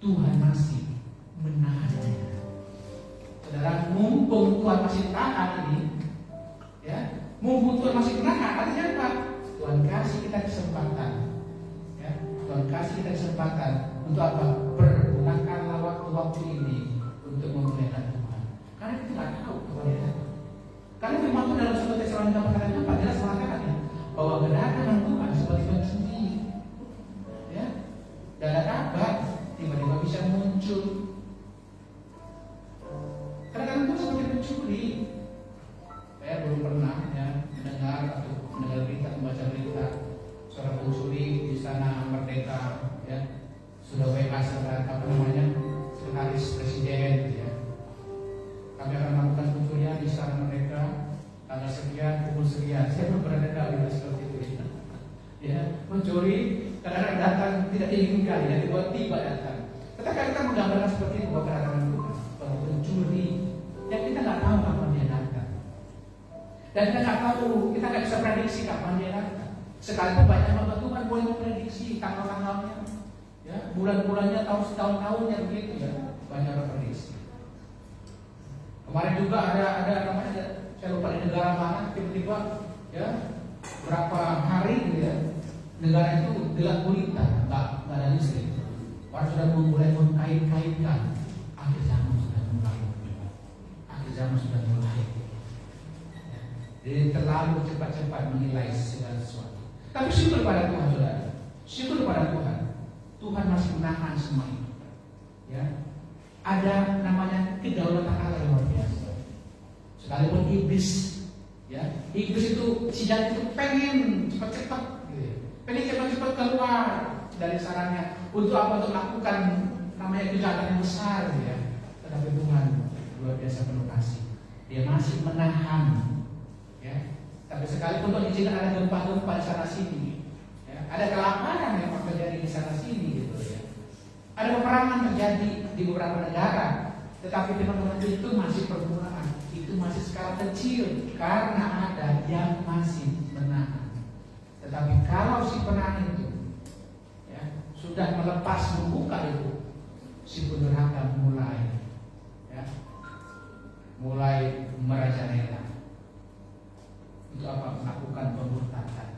Tuhan masih menahannya. Saudara, mumpung Tuhan masih tahan ini, ya, mumpung Tuhan masih menahan, artinya apa? Tuhan kasih kita kesempatan, ya, Tuhan kasih kita kesempatan untuk apa? Pergunakanlah waktu-waktu ini untuk memuliakan Tuhan. Karena kita tidak tahu kapan dia datang. Karena memang itu dalam 1 Tesalonika pasal 4 jelas mengatakan ya, bahwa kedatangan Tuhan seperti pencuri, ya, dalam kabar tiba-tiba bisa muncul. Kadang-kadang itu seperti pencuri. Saya belum pernah ya mendengar atau mendengar berita, membaca berita seorang pencuri di sana Merdeka, ya, sudah WA sekretaris presiden, ya. Kami akan melakukan pencurian di sana Merdeka tanggal sekian, pukul sekian. Saya belum pernah dengar berita seperti itu. Ya, mencuri kadang-kadang datang tidak diinginkan, ya, tiba-tiba datang. Tetapi kita menggambarkan seperti itu bahwa kedatangan Tuhan, bahwa pencuri yang kita nggak tahu kapan dia datang, dan kita nggak tahu, kita nggak bisa prediksi kapan dia datang. Sekalipun banyak hamba Tuhan boleh memprediksi tanggal-tanggalnya, ya, bulan-bulannya, tahun-tahunnya begitu, ya, banyak orang prediksi. Kemarin juga ada namanya, saya lupa di negara mana, tiba-tiba, ya, berapa hari gitu ya, negara itu gelap gulita, nggak ada listrik. Orang sudah mulai mengkait-kaitkan akhir zaman sudah mulai, akhir zaman sudah mulai. Ya. Jadi terlalu cepat-cepat menilai segala sesuatu. Tapi syukur pada Tuhan, saudara. Syukur pada Tuhan. Tuhan masih menahan semua itu. Ya. Ada namanya kedaulatan Allah yang luar biasa. Sekalipun iblis, ya, iblis itu sidang itu pengen cepat-cepat, gitu ya. Pengen cepat-cepat keluar dari sarangnya untuk apa? Untuk melakukan namanya kejahatan yang besar, ya. Tetapi Tuhan luar biasa penuh kasih. Dia masih menahan, ya. Tapi sekalipun Tuhan izinkan ada gempa-gempa di sana sini, ya. Ada kelaparan yang terjadi di sana sini, gitu ya. Ada peperangan terjadi di beberapa negara, tetapi teman-teman itu masih permulaan, itu masih skala kecil karena ada yang masih menahan. Tetapi kalau si penahan itu, ya, sudah melepas membuka itu, si pendurhaka mulai merajalela. Itu apa? Melakukan pemberontakan,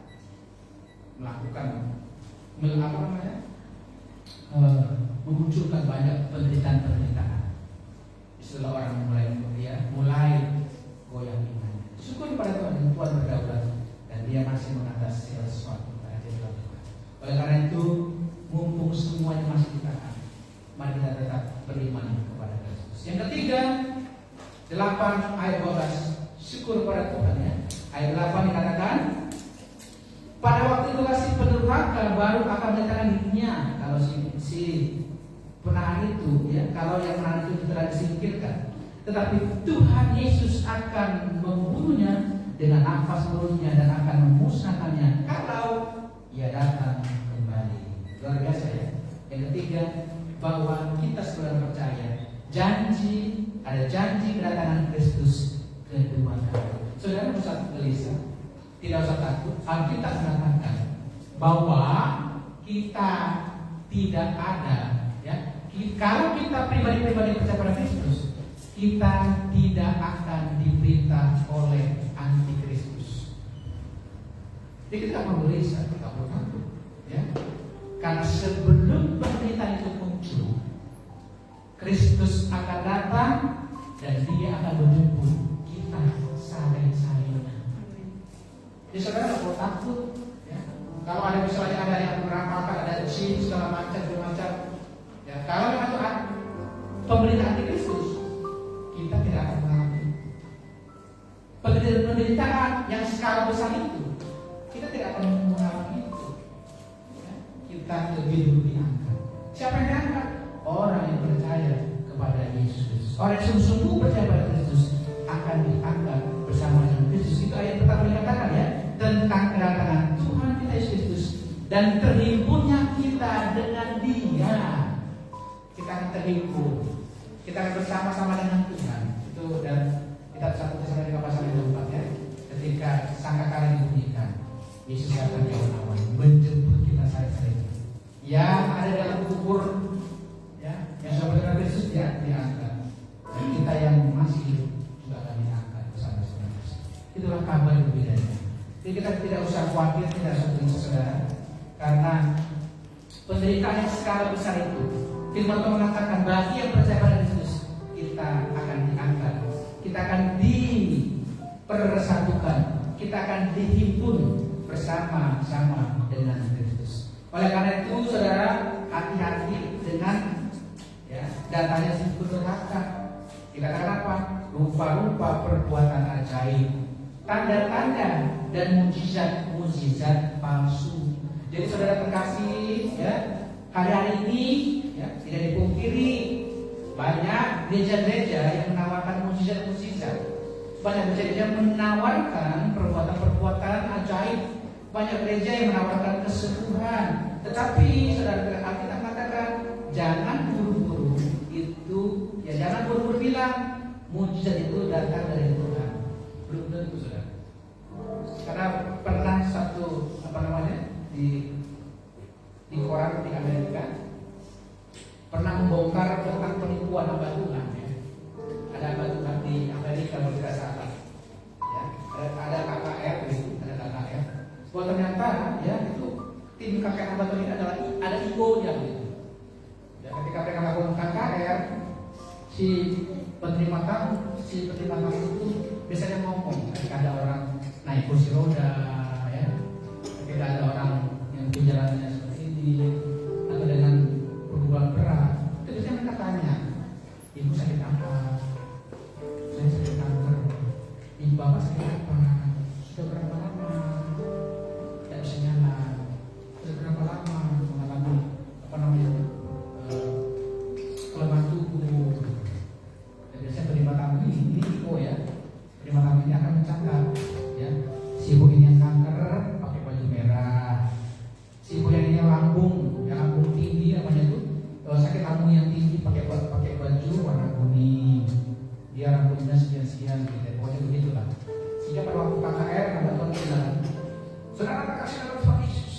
memunculkan banyak penderitaan. Istilah orang mulai goyang iman. Syukur pada Tuhan, Tuhan berdaulat dan Dia masih mengatasi segala sesuatu. Oleh karena itu, mumpung semuanya masih ditahan, mari kita tetap beriman kepada Kristus. Yang ketiga, 8 ayat 12, syukur pada Tuhan ya. Ayat 8 dikatakan, pada waktu itu si pendurhaka baru akan menyatakan dirinya. Kalau si penahan itu ya, kalau yang menahan itu telah disingkirkan, tetapi Tuhan Yesus akan membunuhnya dengan nafas mulutnya dan akan memusnahkannya kalau Ia datang kembali. Luar biasa ya. Yang ketiga, bahwa kita sudah percaya ada janji kedatangan Kristus kedua kali. Saudara usah gelisah, tidak usah takut. Alkitab mengatakan bahwa kita tidak ada ya. Kalau kita pribadi-pribadi percaya pada Kristus, kita tidak akan diperintah oleh antikristus. Jadi kita mau gelisah, kita perlu takut ya. Karena sebelum penderitaan itu muncul, Kristus akan datang dan Dia akan menjemput kita saling-salingnya. Jadi saudara tidak perlu takut ya. Kalau ada misalnya ada yang meramalkan, ada jin segala macam, ya, kalau memang itu pemberitaan antikristus, kita tidak akan mengalami penderitaan yang skala besar itu. Kita tidak akan mengalami itu ya. Kita lebih dulu diangkat. Siapa yang diangkat? Orang yang percaya kepada Yesus Kristus. Orang yang sungguh-sungguh percaya pada Kristus akan diangkat bersama dengan Kristus. Itu ayat pertama dikatakan ya, tentang kedatangan Tuhan kita Yesus Kristus dan terhimpunnya kita dengan Dia. Kita akan terhimpun, kita akan bersama-sama dengan Tuhan. Itu dan kita 1 Tesalonika pasal 4 ya. Ketika sangkakala dibunyikan, Yesus datang di awan-awan menjemput kita saling-saling. Yang ada dalam kubur ya, yang sudah percaya Kristus ya diangkat. Dan kita yang masih hidup juga akan diangkat bersama-sama Kristus. Itulah kabar berbedanya. Jadi kita tidak usah khawatir, tidak usah gelisah saudara, karena penderitaan yang skala besar itu, firman Tuhan mengatakan bagi yang percaya pada Kristus, kita akan diangkat, kita akan dipersatukan, kita akan dihimpun bersama-sama dengan Kristus. Oleh karena itu, saudara, hati-hati dengan ya, datanya si pendurhaka. Dikatakan apa? Rupa-rupa perbuatan ajaib, tanda-tanda dan mukjizat palsu. Jadi saudara terkasih, ya, hari-hari ini ya, tidak dipungkiri banyak gereja-gereja yang menawarkan mukjizat-mukjizat. Banyak gereja menawarkan perbuatan-perbuatan ajaib. Banyak gereja yang menawarkan kesembuhan. Tetapi saudara Alkitab mengatakan jangan buru-buru itu, ya jangan buru-buru bilang mukjizat itu datang dari Tuhan. Belum tentu saudara. Karena pernah satu di koran di Amerika pernah membongkar tentang penipuan hamba Tuhan ya. Ada hamba Tuhan di Amerika bergerak salah ya. Ada KKR gitu, ada KKR. Bahwa ternyata ya itu tim KKR hamba Tuhan ini adalah ada ego-nya gitu. Ya, ketika mereka melakukan KKR, si penerima tamu itu biasanya ngomong ketika ada orang naik kursi roda ya, ketika ada orang yang perjalanannya seperti ini atau dengan perbuatan berat, itu biasanya mereka tanya, ibu sakit apa? Saya sakit kanker. Ibu bapak sakit apa? Sudah berapa lama? Tidak bisa nyala. Sudah berapa lama mengalami kelemahan tubuh? Dan biasanya penerima tamu ini iko ya. Penerima tamu ini akan mencatat ya, si ibu ini yang kanker pakai baju merah, si ibu yang ini lambung tinggi namanya itu sakit lambung yang tinggi pakai baju warna kuning, dia rambutnya sekian gitu, pokoknya begitulah. Sehingga pada waktu KKR ada Tuhan bilang, saudara kasih dalam Tuhan Yesus,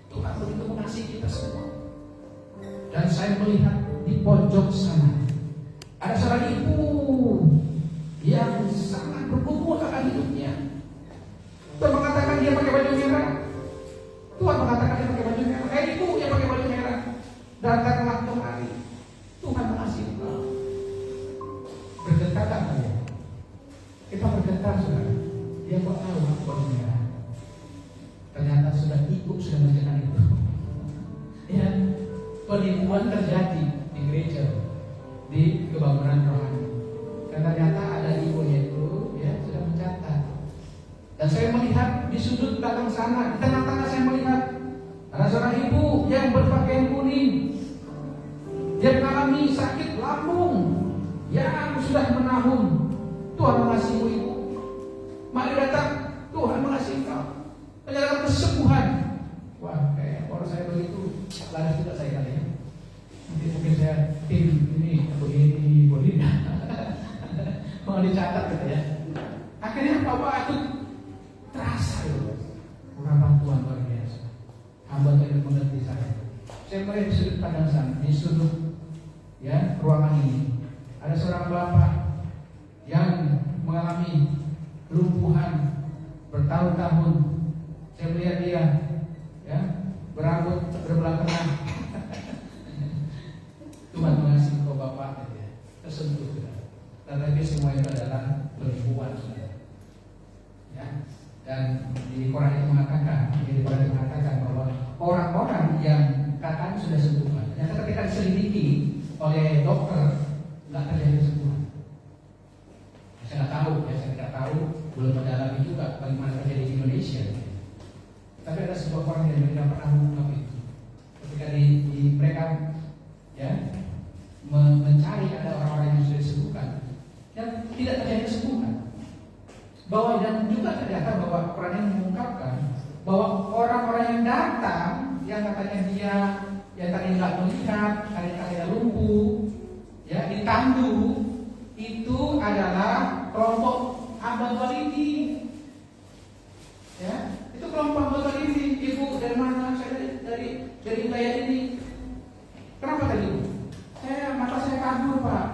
Tuhan begitu mengasihi kita semua. Dan saya melihat di pojok sana ada seorang ibu yang sangat bergumul akan hidupnya. Tuhan mengatakan dia pakai baju merah. Tuhan mengatakan dia pakai baju merah. Ibu yang pakai baju merah. Datanglah kemari. Tuhan mengasihi engkau. Bergetar tak ya? Kita bergetar saudara. Dia kok tahu aku baju merah. Ternyata sudah ibu sudah menjelaskan itu. Ya, penipuan terjadi di gereja, di kebangunan rohani. Dan ternyata ada ibunya itu, ya sudah mencatat. Dan saya melihat di sudut belakang sana, di tengah-tengah saya melihat ada seorang ibu yang berpakaian kuning. Dia mengalami sakit lambung yang sudah menahun. Tuhan mengasihi ibu. Mari datang, Tuhan mengasihi kau. Menyatakan kesembuhan. Wah, kayak orang saya begitu laris juga saya kali ya. Mungkin saya tim ini boleh mau dicatat gitu ya. Akhirnya Bapak itu terasa itu urapan Tuhan luar biasa. Hamba tidak mengerti saya. Saya melihat di sudut pandang sana, di sudut ya ruangan ini ada seorang bapak yang mengalami lumpuhan bertahun-tahun. Saya melihat dia ya berambut berbelah tengah. Tuhan mengasihi kau Bapak ya. Tersentuh sudah. Tetapi semua itu adalah penipuan sudah. Ya. Dan di Quran itu mengatakan bahwa orang-orang yang katanya sudah sembuh, ternyata ketika diselidiki oleh dokter nggak terjadi kesembuhan. Saya tidak tahu, belum mendalami juga bagaimana terjadi di Indonesia. Tapi ada sebuah orang yang tidak pernah mengungkap itu. Ketika mereka ya mencari ada orang-orang yang sudah disembuhkan dan tidak terjadi kesembuhan. Bahwa dan juga ternyata bahwa Quran yang mengungkapkan bahwa orang-orang yang datang yang katanya dia yang tadi nggak melihat, tadi lumpuh, ya ditandu itu adalah kelompok hamba walidi. Ya, itu kelompok hamba walidi. Ibu dari mana? Saya dari wilayah ini. Kenapa tadi? Mata saya kabur Pak.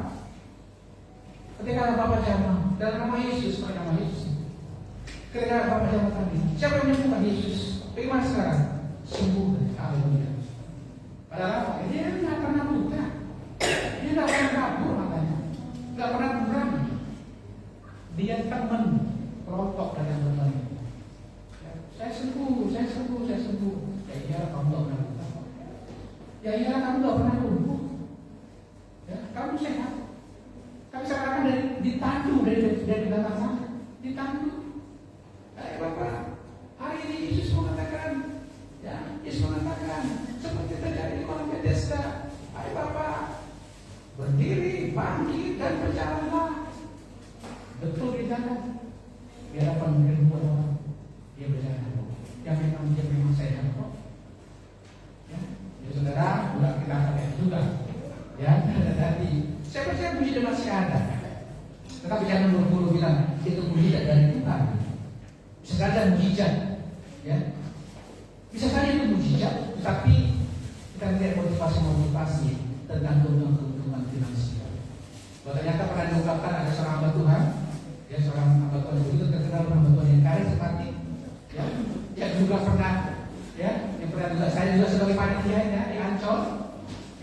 Ketika Bapak jamaah dalam nama Yesus, pakai nama Yesus. Ketika Bapak jamaah tadi, siapa yang menyembuhkan Yesus? Bagaimana sekarang? Sembuh. Haleluya. Padahal dia tidak pernah buta, dia tidak pernah kabur matanya, tidak pernah berani. Dia teman kelompok dengan teman. Saya sembuh. Ya iya, kamu tidak pernah buta. Ya iya, kamu tidak pernah lumpuh. Ya, kamu sehat. Tapi sekarang ditandu dari belakang sana, ditandu. Bapak, hari ini Yesus mengatakan, ya, Yesus mengatakan seperti terjadi di kolam Bethesda. Hai Bapak, berdiri, bangkit dan berjalanlah. Betul di jalan. Di hadapan ribuan orang, dia berjalan. Dia memang sehat kok. Ya, saudara, udah kita lihat juga. Ya, tadi. Saya percaya mujizat masih ada. Tetapi jangan buru-buru bilang itu mujizat dari Tuhan. Bisa saja mujizat, ya. Bisa saja itu mujizat, tetapi kita lihat motivasi tentang keuntungan finansial. Bahwa ternyata pernah diungkapkan ada seorang hamba Tuhan, ya seorang hamba Tuhan itu terkenal hamba Tuhan yang kaya seperti, ya, yang juga pernah, ya, yang pernah juga saya juga sebagai panitia ya di Ancol,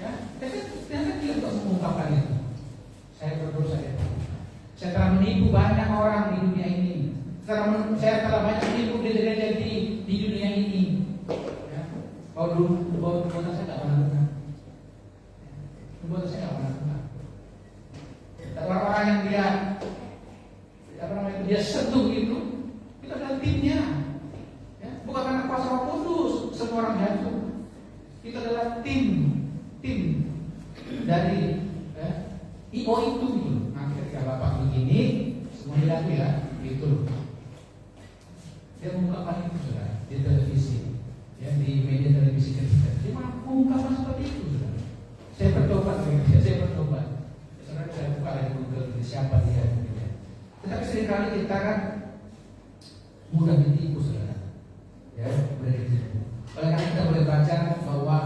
ya. Tapi ternyata dia untuk mengungkapkan itu. Saya berdosa ya. Saya telah menipu banyak orang di dunia ini. Saya telah banyak menipu di gereja di dunia ini. Ya. Kalau dulu buat saya tidak pernah bukan. Buat saya tidak pernah bukan. Orang-orang yang dia sentuh itu adalah timnya. Ya. Bukan karena kuasa Roh Kudus semua orang jatuh. Itu adalah tim dari IO itu gitu. Nah, ketika Bapak begini, semua dilaku ya, gitu. Dia mengungkapkan itu sudah di televisi, ya di media televisi kita. Dia mengungkapkan seperti itu sudah. Saya bertobat, Saudara saya buka dari Google siapa dia. Tetapi seringkali kita kan mudah ditipu saudara, ya mudah ditipu. Oleh karena kita boleh baca bahwa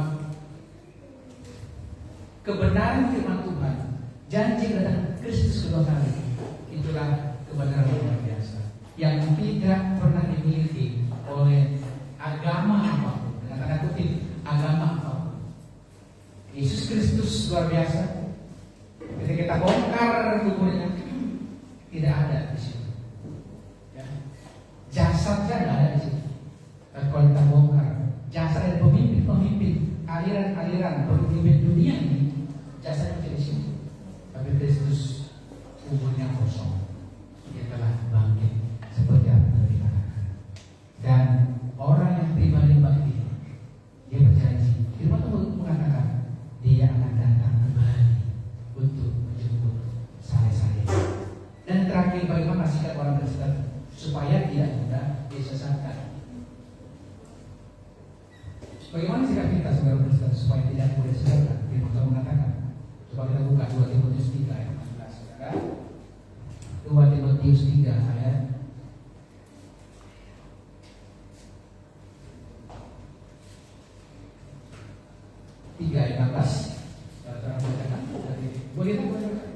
kehadiran pemimpin dunia ini jasanya tidak di sini, tapi Kristus kuburnya kosong, dia telah bangkit seperti apa yang dikatakan. Dan orang yang pribadi bangkit, dia berjanji, firman Tuhan mengatakan dia akan datang kembali untuk menjemput saya. Dan terakhir, bagaimana sikap orang Kristen supaya tidak mudah disesatkan? Bagaimana sikap kita sebagai Kristen supaya tidak mudah disesatkan? Firman Tuhan mengatakan, coba kita buka 2 Timotius 3 ayat 14, saudara. 2 Timotius 3 ayat 3 ayat 16. Saudara bacakan dari boleh bacakan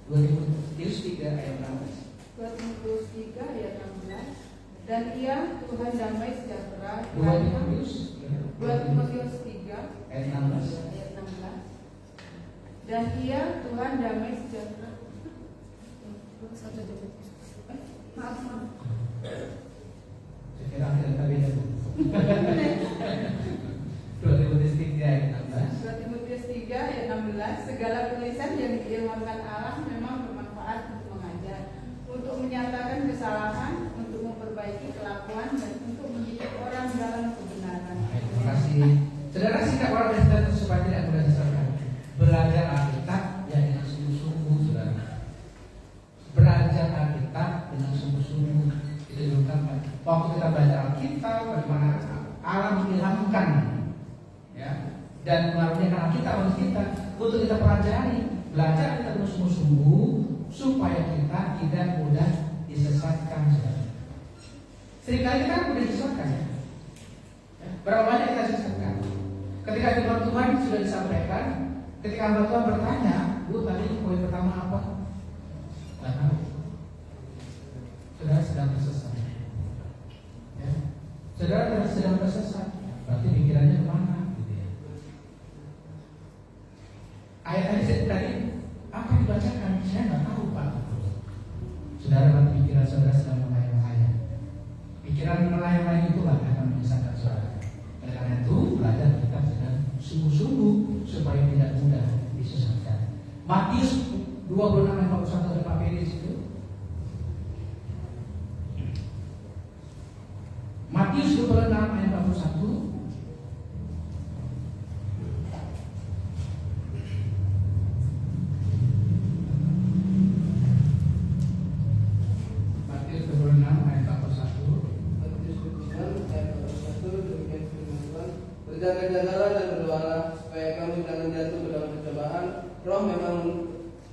2 Timotius 3 ayat 16. 2 Timotius 3 ayat 16. Dan ia Tuhan damai sejahtera 2 Timotius 2 Timotius 3 ayat 16. ayat 16. Dan ia Tuhan damai sejahtera. Maaf. Saya kira kita beda. 2 Timotius 3 ayat 16. 2 Timotius 3 ayat 16. Segala tulisan yang diilhamkan Allah memang bermanfaat untuk mengajar, untuk menyatakan kesalahan, untuk memperbaiki kelakuan, dan untuk mendidik orang dalam kebenaran. Terima kasih. Saudara, sikap orang Kristen supaya tidak mudah disesatkan. Belajar Alkitab ya dengan sungguh-sungguh, saudara. Belajar Alkitab dengan sungguh-sungguh. Itu juga waktu kita belajar Alkitab, bagaimana Allah mengilhamkan, ya, dan mengaruniakan Alkitab bagi kita untuk kita pelajari, belajar kita dengan sungguh-sungguh supaya kita tidak mudah disesatkan, saudara. Seringkali kita mudah disesatkan, ya. Berapa banyak kita disesatkan? Ketika firman Tuhan sudah disampaikan, ketika hamba Tuhan bertanya, Bu, tadi poin pertama apa? Tidak tahu. Saudara sedang tersesat, ya. Saudara sedang tersesat, berarti pikirannya kemana? Gitu ya. Ayat-ayat tadi apa yang dibacakan? Saya nggak tahu, Pak. Saudara, berarti pikiran saudara sedang melayang-layang. Pikiran melayang-layang itulah akan menyesatkan saudara. Oleh karena itu, belajar kita dengan sungguh-sungguh supaya tidak mudah disesatkan. Matius 26 ayat 41 ada Pak Peri di situ. Matius 26 ayat 41. Matius 26 ayat 41. Berjaga-jagalah dan berdoalah supaya kamu jangan jatuh ke dalam pencobaan. Roh memang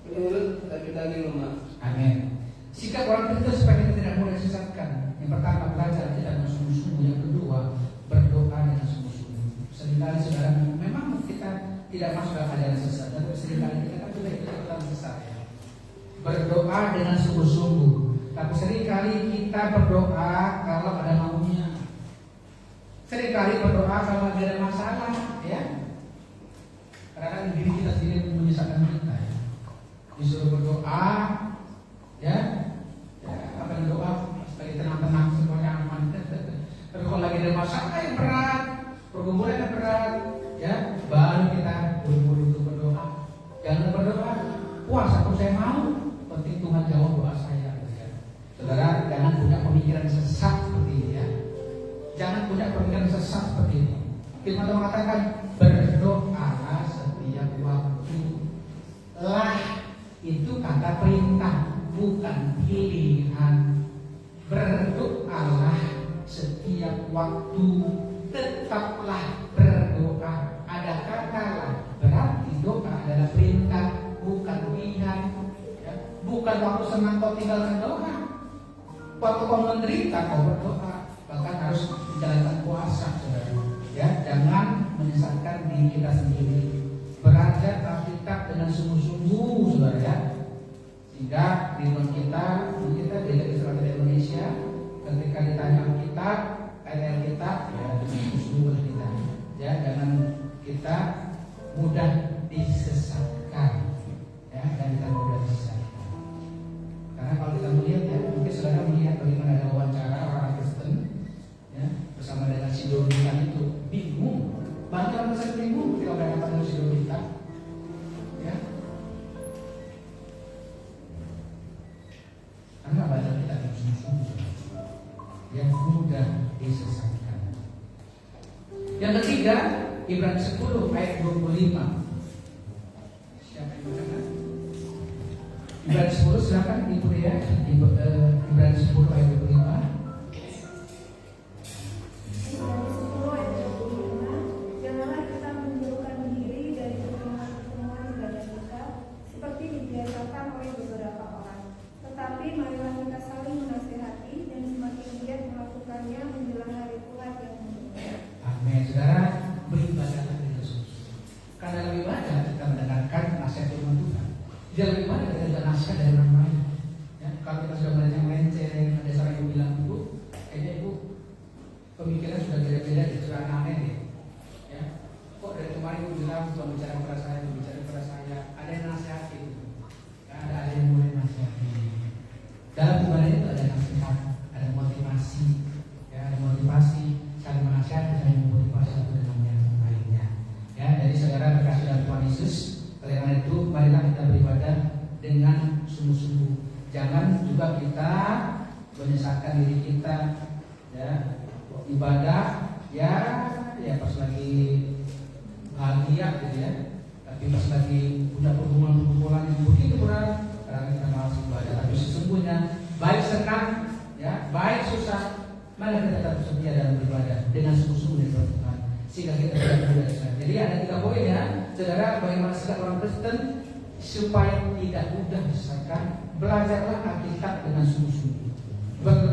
menurut tapi daging lemah. Amin. Sikap orang Kristen supaya kita tidak mudah disesatkan. Yang pertama, belajar kita dengan sungguh-sungguh. Yang kedua, berdoa dengan sungguh-sungguh. Seringkali saudara, memang kita tidak masuk dalam ajaran sesat, dan seringkali kita kan juga ikut ikutan sesat, ya. Berdoa dengan sungguh-sungguh. Tapi seringkali kita berdoa kalau ada maunya. Seringkali berdoa kalau lagi ada masalah, ya. Karena kan diri kita sendiri menyesatkan kita, ya. Disuruh berdoa, ya, apa yang doa supaya tenang-tenang semuanya aman. Tapi kalau lagi ada masalah yang berat, pergumulan yang berat, ya, baru kita buru-buru untuk berdoa. Jangan berdoa puasa kalau saya mau, penting Tuhan jawab doa saya, ya. Saudara, jangan punya pemikiran sesat seperti ini, ya. Jangan punya pemikiran sesat seperti ini. Firman Tuhan mengatakan berdoalah setiap waktu. Lah itu kata perintah, bukan pilihan. Berdoalah setiap waktu, tetaplah berdoa. Ada kata lah, berarti doa adalah perintah, bukan pilihan, ya. Bukan waktu senang kau tinggalkan doa. Waktu kau menderita kau berdoa. Bahkan harus menjalankan puasa, saudara. Ya, jangan menyesatkan diri kita sendiri. Belajar Alkitab dengan sungguh-sungguh, saudara, ya. Sehingga firman kita dari Israel Indonesia, ketika ditanya Alkitab, ayat Alkitab, ya dengan sungguh kita, ya, jangan kita mudah disesatkan, ya, dan kita mudah disesatkan. Karena kalau kita melihat, ya, mungkin saudara melihat bagaimana ada wawancara orang Kristen, ya, bersama dengan si Dominan itu bingung, banyak orang Kristen bingung ketika berhadapan dengan sungguh-sungguh, yang mudah disesatkan. Yang ketiga, Ibrani 10 ayat 25. Siapa yang bacakan? Ibrani 10, silakan Ibu ya. Ibrani 10 ayat 25. Janganlah kita menjauhkan diri dari pertemuan ibadah kita seperti dibiasakan oleh beberapa orang. Tetapi marilah kita saling menasihati dan semakin giat melakukannya menjelang hari Tuhan yang mendekat. Amin. Saudara, beribadahlah dengan sungguh-sungguh. Karena dalam ibadah kita mendengarkan nasihat firman Tuhan. Di dalam ibadah kita juga nasihat dari orang lain. Ya, kalau kita sudah mulai yang melenceng, ada seorang yang bilang, ibu, kayaknya ibu pemikiran sudah beda-beda, sudah aneh deh. Ya, kok dari kemarin ibu bilang cuma bicara kepada saya, ada yang nasihati. Ya, ada yang mulai nasihati. Dalam ibadah itu ada nasihat, ada motivasi, ya, ada motivasi, saling menasihati, saling memotivasi satu dengan yang lainnya. Ya, jadi saudara berkasih dalam Tuhan Yesus. Oleh karena itu, marilah kita beribadah dengan sungguh-sungguh. Jangan juga kita menyesatkan diri kita, ya, ibadah, ya pas lagi bahagia gitu ya. Tapi pas lagi punya pergumulan yang begitu berat, karena kita malas ibadah. Tapi sesungguhnya baik senang, ya, baik susah, mari kita tetap setia dalam beribadah dengan sungguh-sungguh di depan Tuhan, sehingga kita tidak mudah disesatkan. Jadi ada 3 poin ya, saudara, bagaimana sikap orang Kristen supaya tidak mudah disesatkan. Belajarlah Alkitab dengan sungguh-sungguh,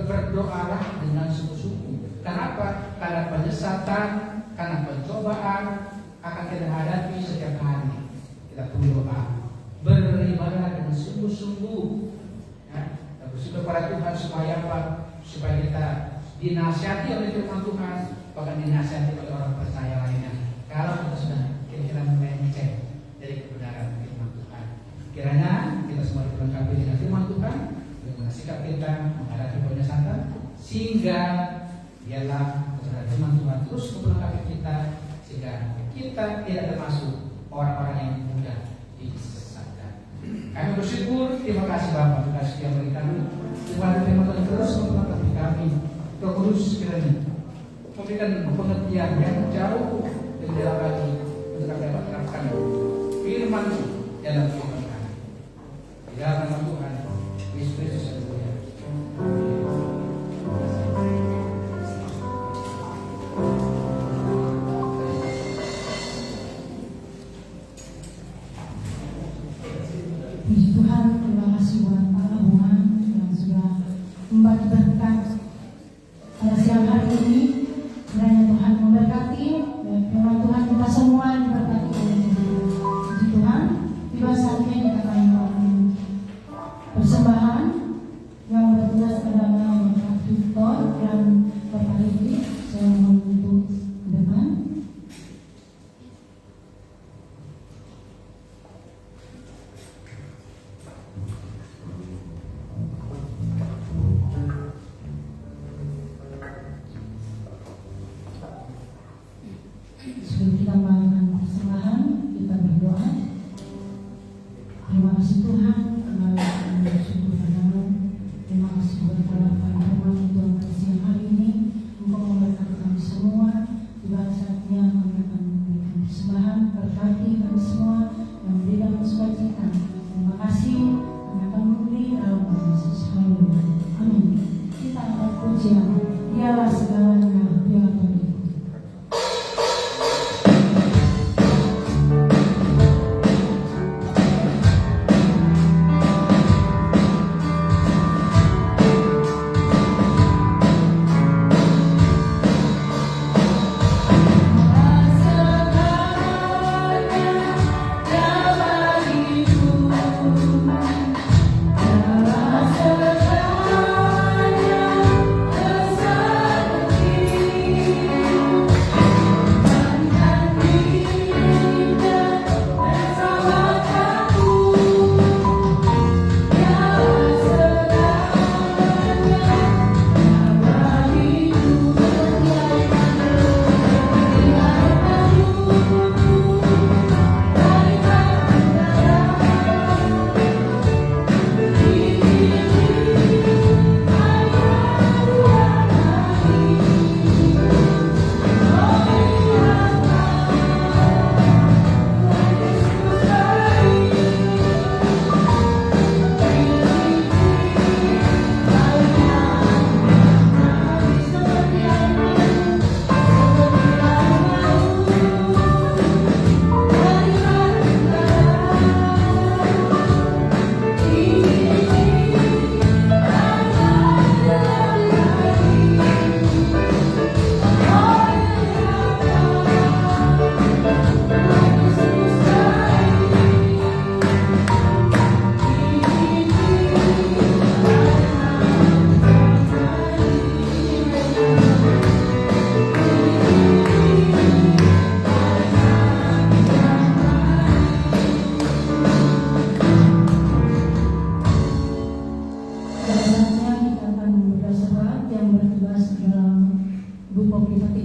berdoalah dengan sungguh-sungguh. Kenapa? Karena penyesatan, karena pencobaan akan kita hadapi setiap hari. Kita perlu doa, beribadah dengan sungguh-sungguh, ya, kita bersyukur pada Tuhan supaya apa? Supaya kita dinasihati oleh firman Tuhan, bahkan dinasihati oleh orang percaya lainnya. Kalau kita sudah kira-kira melenceng dari kebenaran firman Tuhan, kiranya kita semua dilengkapi dengan firman Tuhan, dengan sikap kita menghadapi penyesatan, sehingga biarlah firman Tuhan terus melengkapi kita, sehingga kita tidak termasuk orang-orang yang mudah disesatkan. Kami bersyukur, terima kasih Bapak, terima kasih yang beri kami. Tuhan firman Tuhan terus melengkapi kami. Roh Kudus kiranya memberikan pengertian yang jauh lebih dalam lagi untuk kami dapat terapkan firman dalam kehidupan kami. Di dalam nama Tuhan Yesus Kristus yang mulia. Puji Tuhan, terima kasih buat Pak Tuhan yang sudah membagi berkat pada siang hari ini. Kiranya Tuhan memberkati, dan firman Tuhan kita semua diberkati oleh Tuhan. Puji Tuhan, tiba saatnya kita akan persembahan yang bertugas adalah Bapak Victor dan Bapak Riki. Saya mohon untuk ke depan. Sebelum kita melakukan persembahan, kita berdoa. Terima kasih Tuhan, kami bersyukur padamu. Terima kasih buat harapan firman Tuhan pada siang hari ini. Engkau memberkati kami semua. Tiba saatnya kami akan memberikan persembahan. Berkati kami semua yang memberikan sukacita. Terima kasih. Kami akan memberi dalam nama Yesus. Haleluya. Amin. Kita angkat pujian. Dialah segalanya. Dialah Tuhan. Terima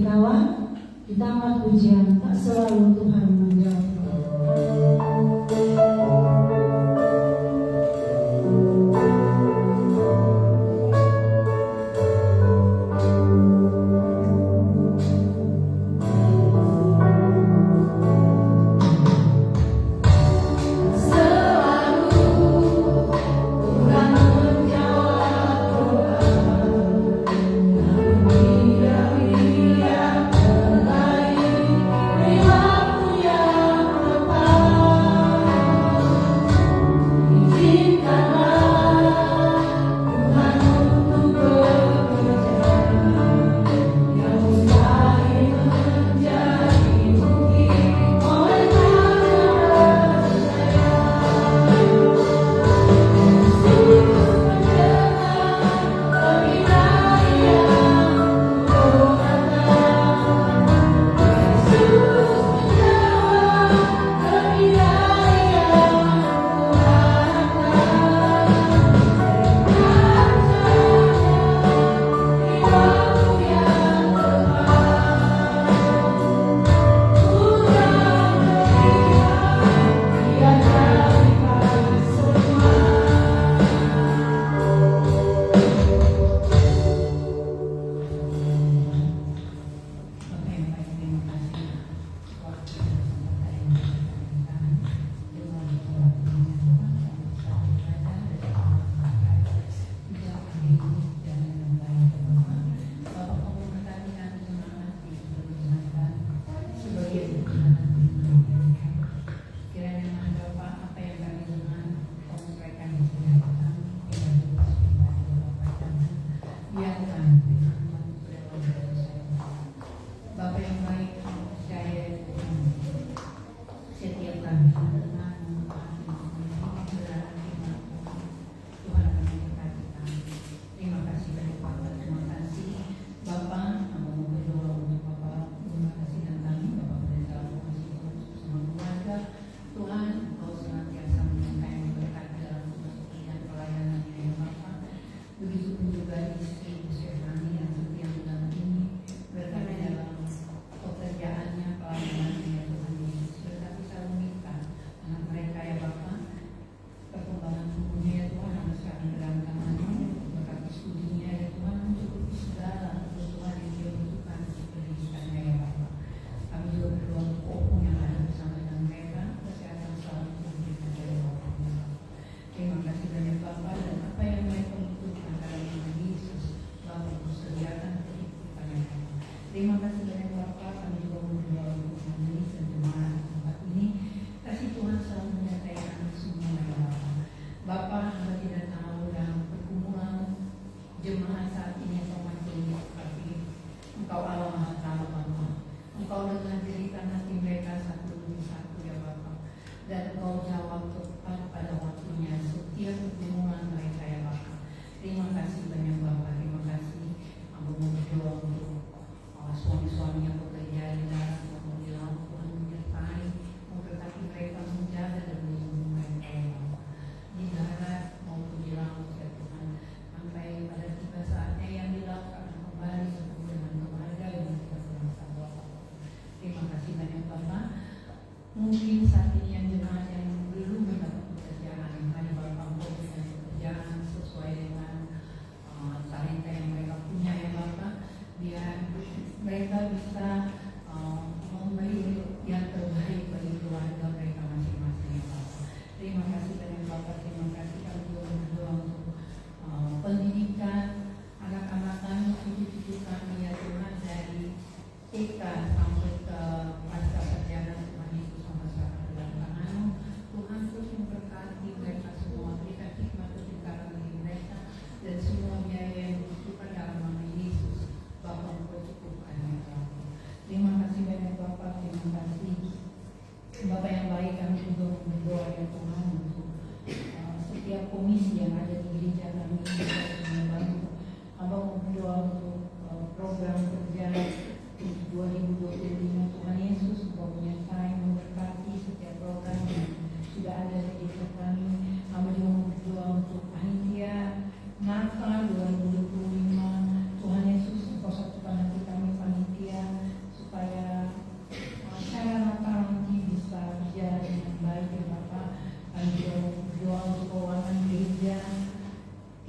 kawan, kita angkat pujian, tak selalu Tuhan menjawab. Perilaku yang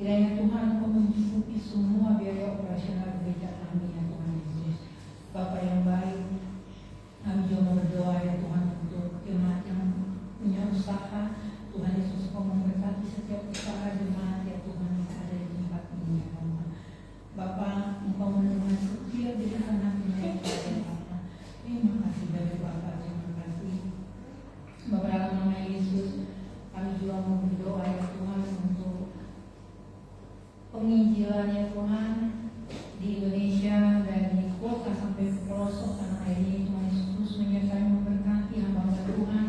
Kiranya Tuhan Engkau mencukupi semua biaya operasional gereja kami ya Tuhan Yesus. Bapa yang baik, kami juga berdoa ya Tuhan untuk jemaat yang punya usaha. Tuhan Yesus Engkau memberkati setiap usaha jemaat ya Tuhan yang ada di tempat ini ya Tuhan. Bapa, Engkau menemukan setiap jenis anak mereka ya Bapa. Terima kasih banyak Bapa, terima kasih. Bapa dalam nama Yesus, kami juga mau berdoa ya Tuhan untuk penginjilan ya Tuhan di Indonesia dan di kota sampai ke pelosok tanah air ini. Tuhan Yesus terus menyertai memberkati hamba Tuhan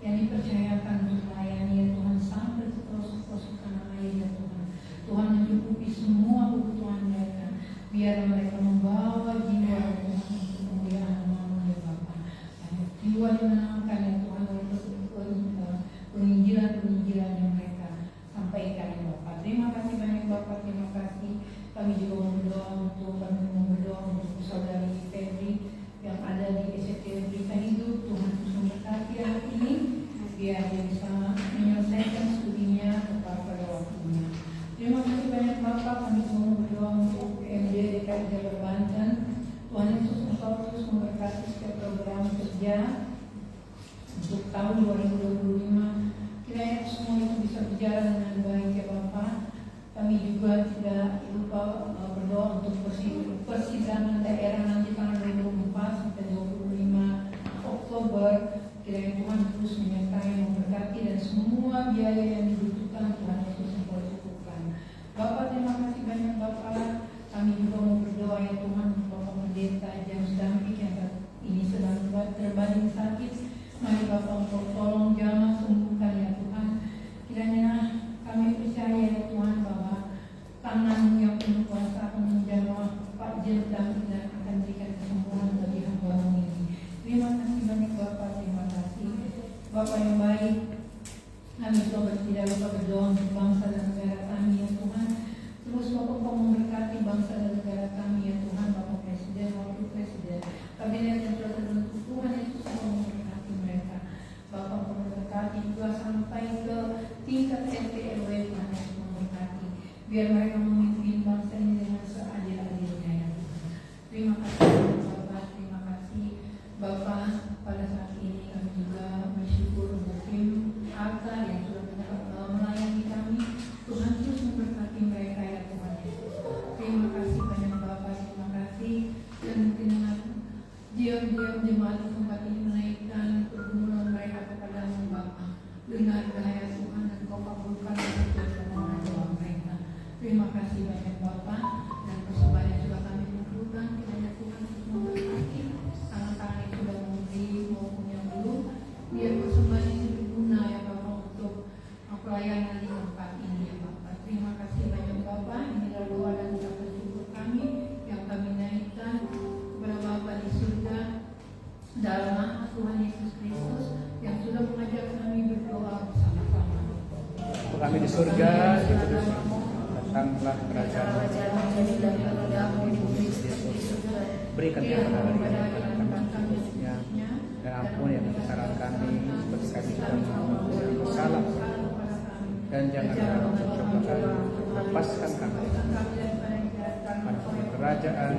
yang dipercayakan untuk melayani ya Tuhan sampai ke pelosok tanah air ya Tuhan. Tuhan mencukupi semua kebutuhan mereka, biar mereka membawa jiwa ya Tuhan untuk kemuliaan nama ya Bapa. Jiwa dimenangkan ya Tuhan untuk penginjilan yang mereka sampaikan ya Bapak. Terima kasih banyak Bapak, terima kasih. Kami juga berdoa untuk saudari Febri yang ada di SFT Berita Hidup. Tuhan terus memberkati anak ini biar dia bisa menyelesaikan studinya tepat pada waktunya. Terima kasih banyak Bapak. Kami semua berdoa untuk MD DKI Jabar Banten. Tuhan Yesus Engkau terus memberkati setiap program kerja untuk tahun 2025. Kiranya semua itu bisa berjalan dengan baik ya Bapak. Kami juga tidak lupa berdoa untuk persidangan daerah nanti tanggal 24 sampai 25 Oktober. Kiranya Tuhan terus menyertai, memberkati dan semua biaya yang dibutuhkan Tuhan Yesus Engkau cukupkan. Bapak, terima kasih banyak Bapak. Kami juga mau berdoa ya Tuhan untuk Bapak Pendeta James Dampik yang saat ini sedang terbaring sakit. Mari Bapak Engkau tolong jamah sembuhkan ya Tuhan. Kiranya kami percaya ya Tuhan bahwa tangan yang penuh kuasa akan menjamah Pak James Dampik dan akan berikan kesembuhan bagi hamba-Mu ini. Terima kasih banyak Bapak, terima kasih. Bapak yang baik, kami juga tidak lupa berdoa untuk bangsa dan negara kami ya Tuhan. Terus Bapak Engkau memberkati bangsa dan negara kami ya Tuhan. Bapak Presiden, Wakil Presiden, Kabinet yang telah terbentuk, Tuhan Yesus Engkau memberkati mereka. Bapak Engkau memberkati juga sampai ke tingkat RT RW, Tuhan Yesus memberkati. Biar mereka memimpin bangsa ini dengan seadil-adilnya ya Tuhan. Terima kasih Bapak, terima kasih Bapak. Pada saat ini kami juga bersyukur untuk tim Arta yang sudah melayani kami. Tuhan terus memberkati mereka ya Tuhan Yesus. Terima kasih banyak Bapak, terima kasih. Dan mungkin dengan diam-diam jemaat di tempat ini menaikkan pergumulan mereka kepada-Mu Bapak. Dengar daya Tuhan dan Kau kabulkan permohonan doa mereka. Terima kasih banyak Bapak. Dan persembahan yang sudah kami kumpulkan, kiranya Tuhan terus memberkati tangan-tangan yang sudah memberi maupun yang belum. Biar persembahan ini berguna ya Bapak untuk pelayanan di tempat ini ya Bapak. Terima kasih banyak Bapak. Inilah doa dan ucapan syukur kami yang kami naikkan kepada Bapa di surga dalam nama Tuhan Yesus Kristus yang sudah mengajak kami berdoa bersama-sama. Kami di surga, dikuduskan, datanglah kerajaan-Mu, berikan kepada kami secukupnya, dan ampuni yang kesalahan kami, seperti kami juga mengampuni yang bersalah. Dan janganlah mencoba lepaskan kami pada kerajaan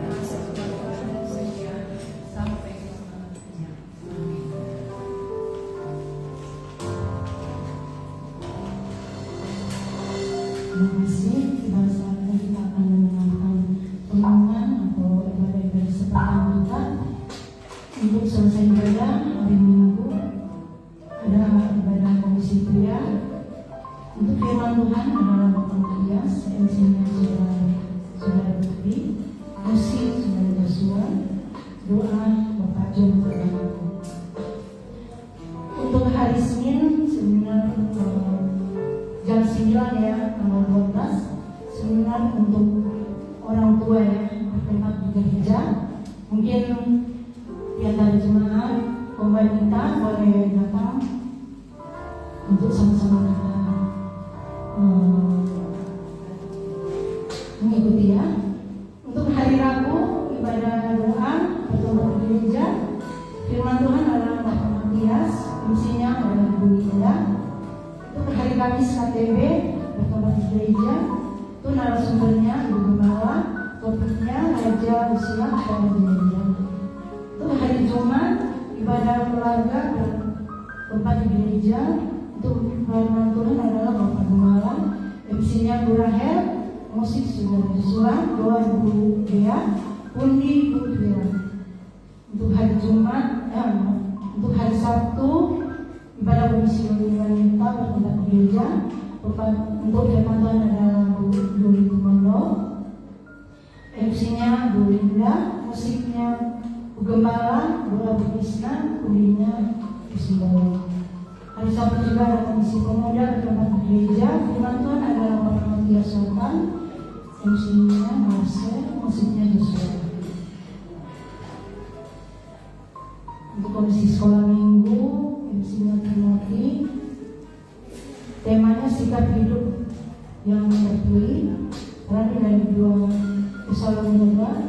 sampai selama-lamanya. Amin. Terima kasih. Pada saat ini kita akan mendengarkan renungan atau ibadah-ibadah sepekan kita. Untuk selesai ibadah hari Minggu ada ibadah komisi pria. Untuk firman Tuhan adalah Bapak Matias, MC-nya Saudara Bukti, musik Saudara Joshua, doa Bapak John Perdanaku. Untuk hari Senin seminar jam 9 ya, tanggal 12 seminar untuk orang tua ya, bertempat di gereja. Mungkin di antara jemaat wanita boleh datang untuk sama-sama kita mengikuti ya. Untuk hari Rabu ibadah doa pertemuan di gereja. Firman Tuhan adalah Bapak Matias, MC-nya adalah Ibu Linda. Untuk hari Kamis KTB bertobat di gereja. Itu narasumbernya Ibu Gembala, topiknya Raja Usia dan Gereja. Itu hari Jumat ibadah keluarga tempat di gereja. Untuk firman Tuhan adalah Bapak Gembala, MC-nya Bu Rahel, musik Saudara Joshua, doa Ibu Dea, pundi Ibu Dea. Untuk hari Jumat, untuk hari Sabtu ibadah komisi wanita bertempat di gereja. Untuk firman Tuhan adalah Bu Duli Tumondo, MC-nya Bu Linda, musiknya Bu Gembala, doa Bu Krisna, kundinya Bu Simbolo. Hari Sabtu juga ada komisi pemuda bertempat di gereja. Firman Tuhan adalah Bapak Matias Sultan, MC-nya Marcel, musiknya Joshua. Untuk komisi sekolah minggu, MC-nya Timothy, temanya sikap hidup yang terpilih. Berarti dari 2 Tesalonika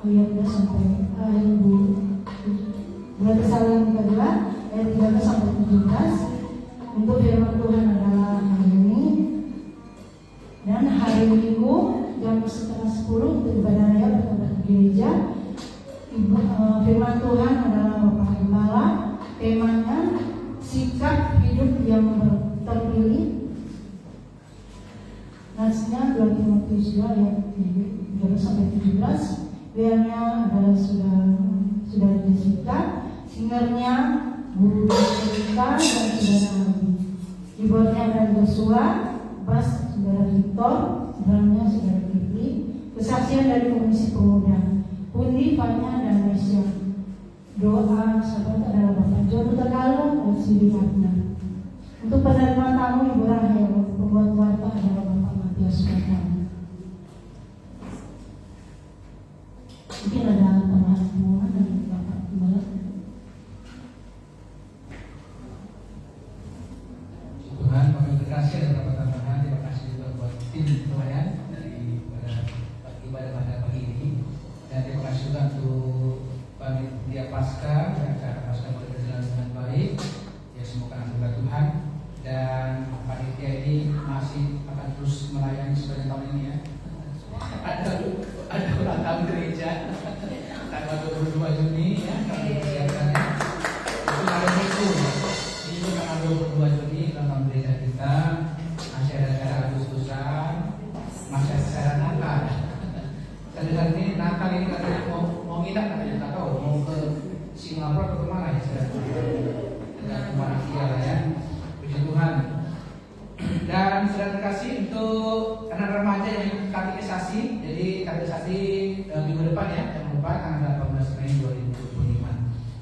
ayat 2 sampai ayat 2 Tesalonika 2 ayat 13 sampai 17. Untuk firman Tuhan adalah hari ini. Dan hari Minggu jam 9:30 untuk ibadah raya bertempat di gereja. Firman Tuhan adalah Bapak Gembala, temanya sikap hidup yang terpilih. Nasnya 2 Timotius 2 ayat 13 sampai 17. Biarnya adalah Saudara Jessica, singernya Bu Jessica dan Saudara Abi. Keyboardnya adalah Joshua, bass Saudara Victor, drumnya Saudara Kipli. Kesaksian dari Komisi Pemuda, pundi, Fanya dan Mesya. Doa sahabat adalah Bapak John Tegalung dan Sidi Abna. Untuk penerima tamu Ibu Rahel, pembuat warta adalah Bapak Matias Sultan. Mungkin ada tambahan semua dari Bapak Gembala. Tuhan, kami berkasih ada beberapa tambahan. Terima kasih juga buat tim pelayan dari ibadah pada pagi ini. Dan terima kasih juga untuk panitia pasca, acara pasca boleh berjalan dengan baik. Ya, semoga anugerah Tuhan. Dan panitia ini masih akan terus melayani sepanjang tahun ini ya. Ada ulang tahun gereja tanggal 22 Juni ya. Kami persiapkannya. Itu hari Minggu. Minggu tanggal 22 Juni ulang tahun gereja kita. Masih ada acara Agustusan, masih ada acara Natal. Saat ini Natal ini katanya mau nginap katanya, tak tahu mau ke Singapura atau kemana ya dengan kemana dia lah ya. Puji Tuhan. Dan sudah terkasih untuk anak remaja yang katekisasi. Jadi katekisasi minggu depan ya, jangan lupa tanggal 18 Mei 2025.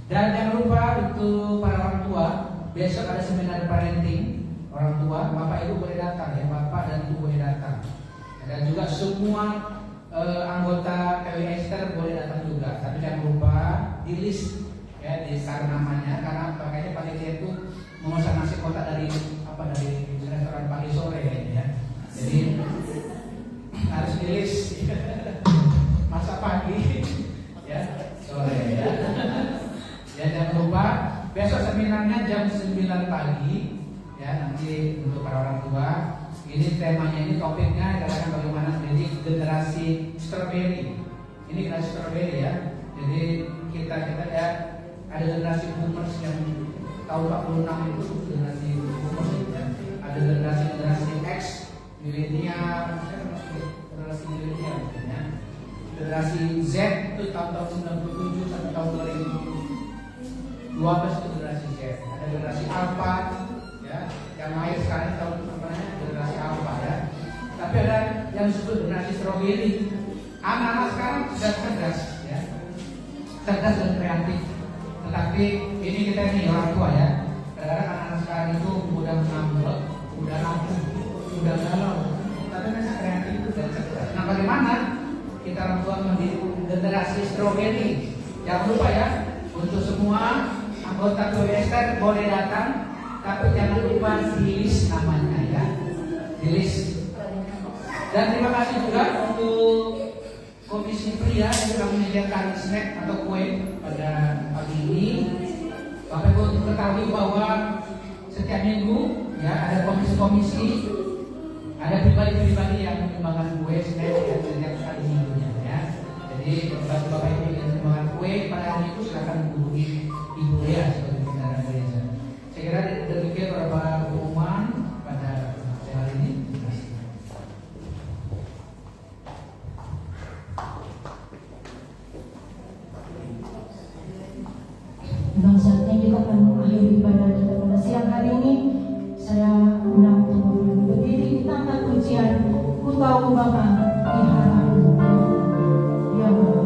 Dan jangan lupa untuk para orang tua, besok ada seminar parenting orang tua. Bapak Ibu boleh datang ya, Bapak dan Ibu boleh datang. Dan juga semua anggota PW Esther boleh datang juga. Tapi jangan lupa di list ya, di share namanya, karena makanya panitia itu memesan nasi kotak dari restoran pagi sore ya. Jadi harus di list masa pagi ya, sore ya. Ya jangan lupa besok seminarnya jam 9 pagi ya, nanti untuk para orang tua. Ini temanya, ini topiknya adalah bagaimana mendidik generasi strawberry. Ini generasi strawberry ya. Jadi kita ya ada generasi boomers yang tahun 46 itu generasi boomers ya. Ada generasi X, milenial, generasi milenial ya. Generasi Z itu tahun-tahun 97 sampai tahun 2012 itu generasi Z. Ada generasi Alpha ya, yang lahir sekarang tahun generasi Alpha ya. Tapi ada yang disebut generasi strawberry. Anak-anak sekarang sudah cerdas ya, cerdas dan kreatif. Tetapi ini kita nih orang tua ya, kadang-kadang anak-anak sekarang itu mudah ngambek, mudah rapuh, mudah galau, tapi masih kreatif dan cerdas. Nah bagaimana kita orang tua mendidik generasi strawberry? Jangan lupa ya, untuk semua anggota PW Esther boleh datang, tapi jangan lupa di list namanya ya, di list. Dan terima kasih juga untuk Komisi Pria yang sudah menyediakan snack atau kue pada pagi ini. Bapak Ibu ketahui bahwa setiap minggu ya ada komisi-komisi, ada pribadi-pribadi yang memang Memang saatnya kita akan mengakhiri ibadah kita pada siang hari ini. Saya undang untuk berdiri, kita angkat pujian Ku Tahu Bapa di harapan. Ya Allah.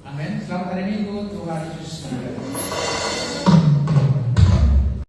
Amin. Selamat hari Minggu, Tuhan Yesus memberkati.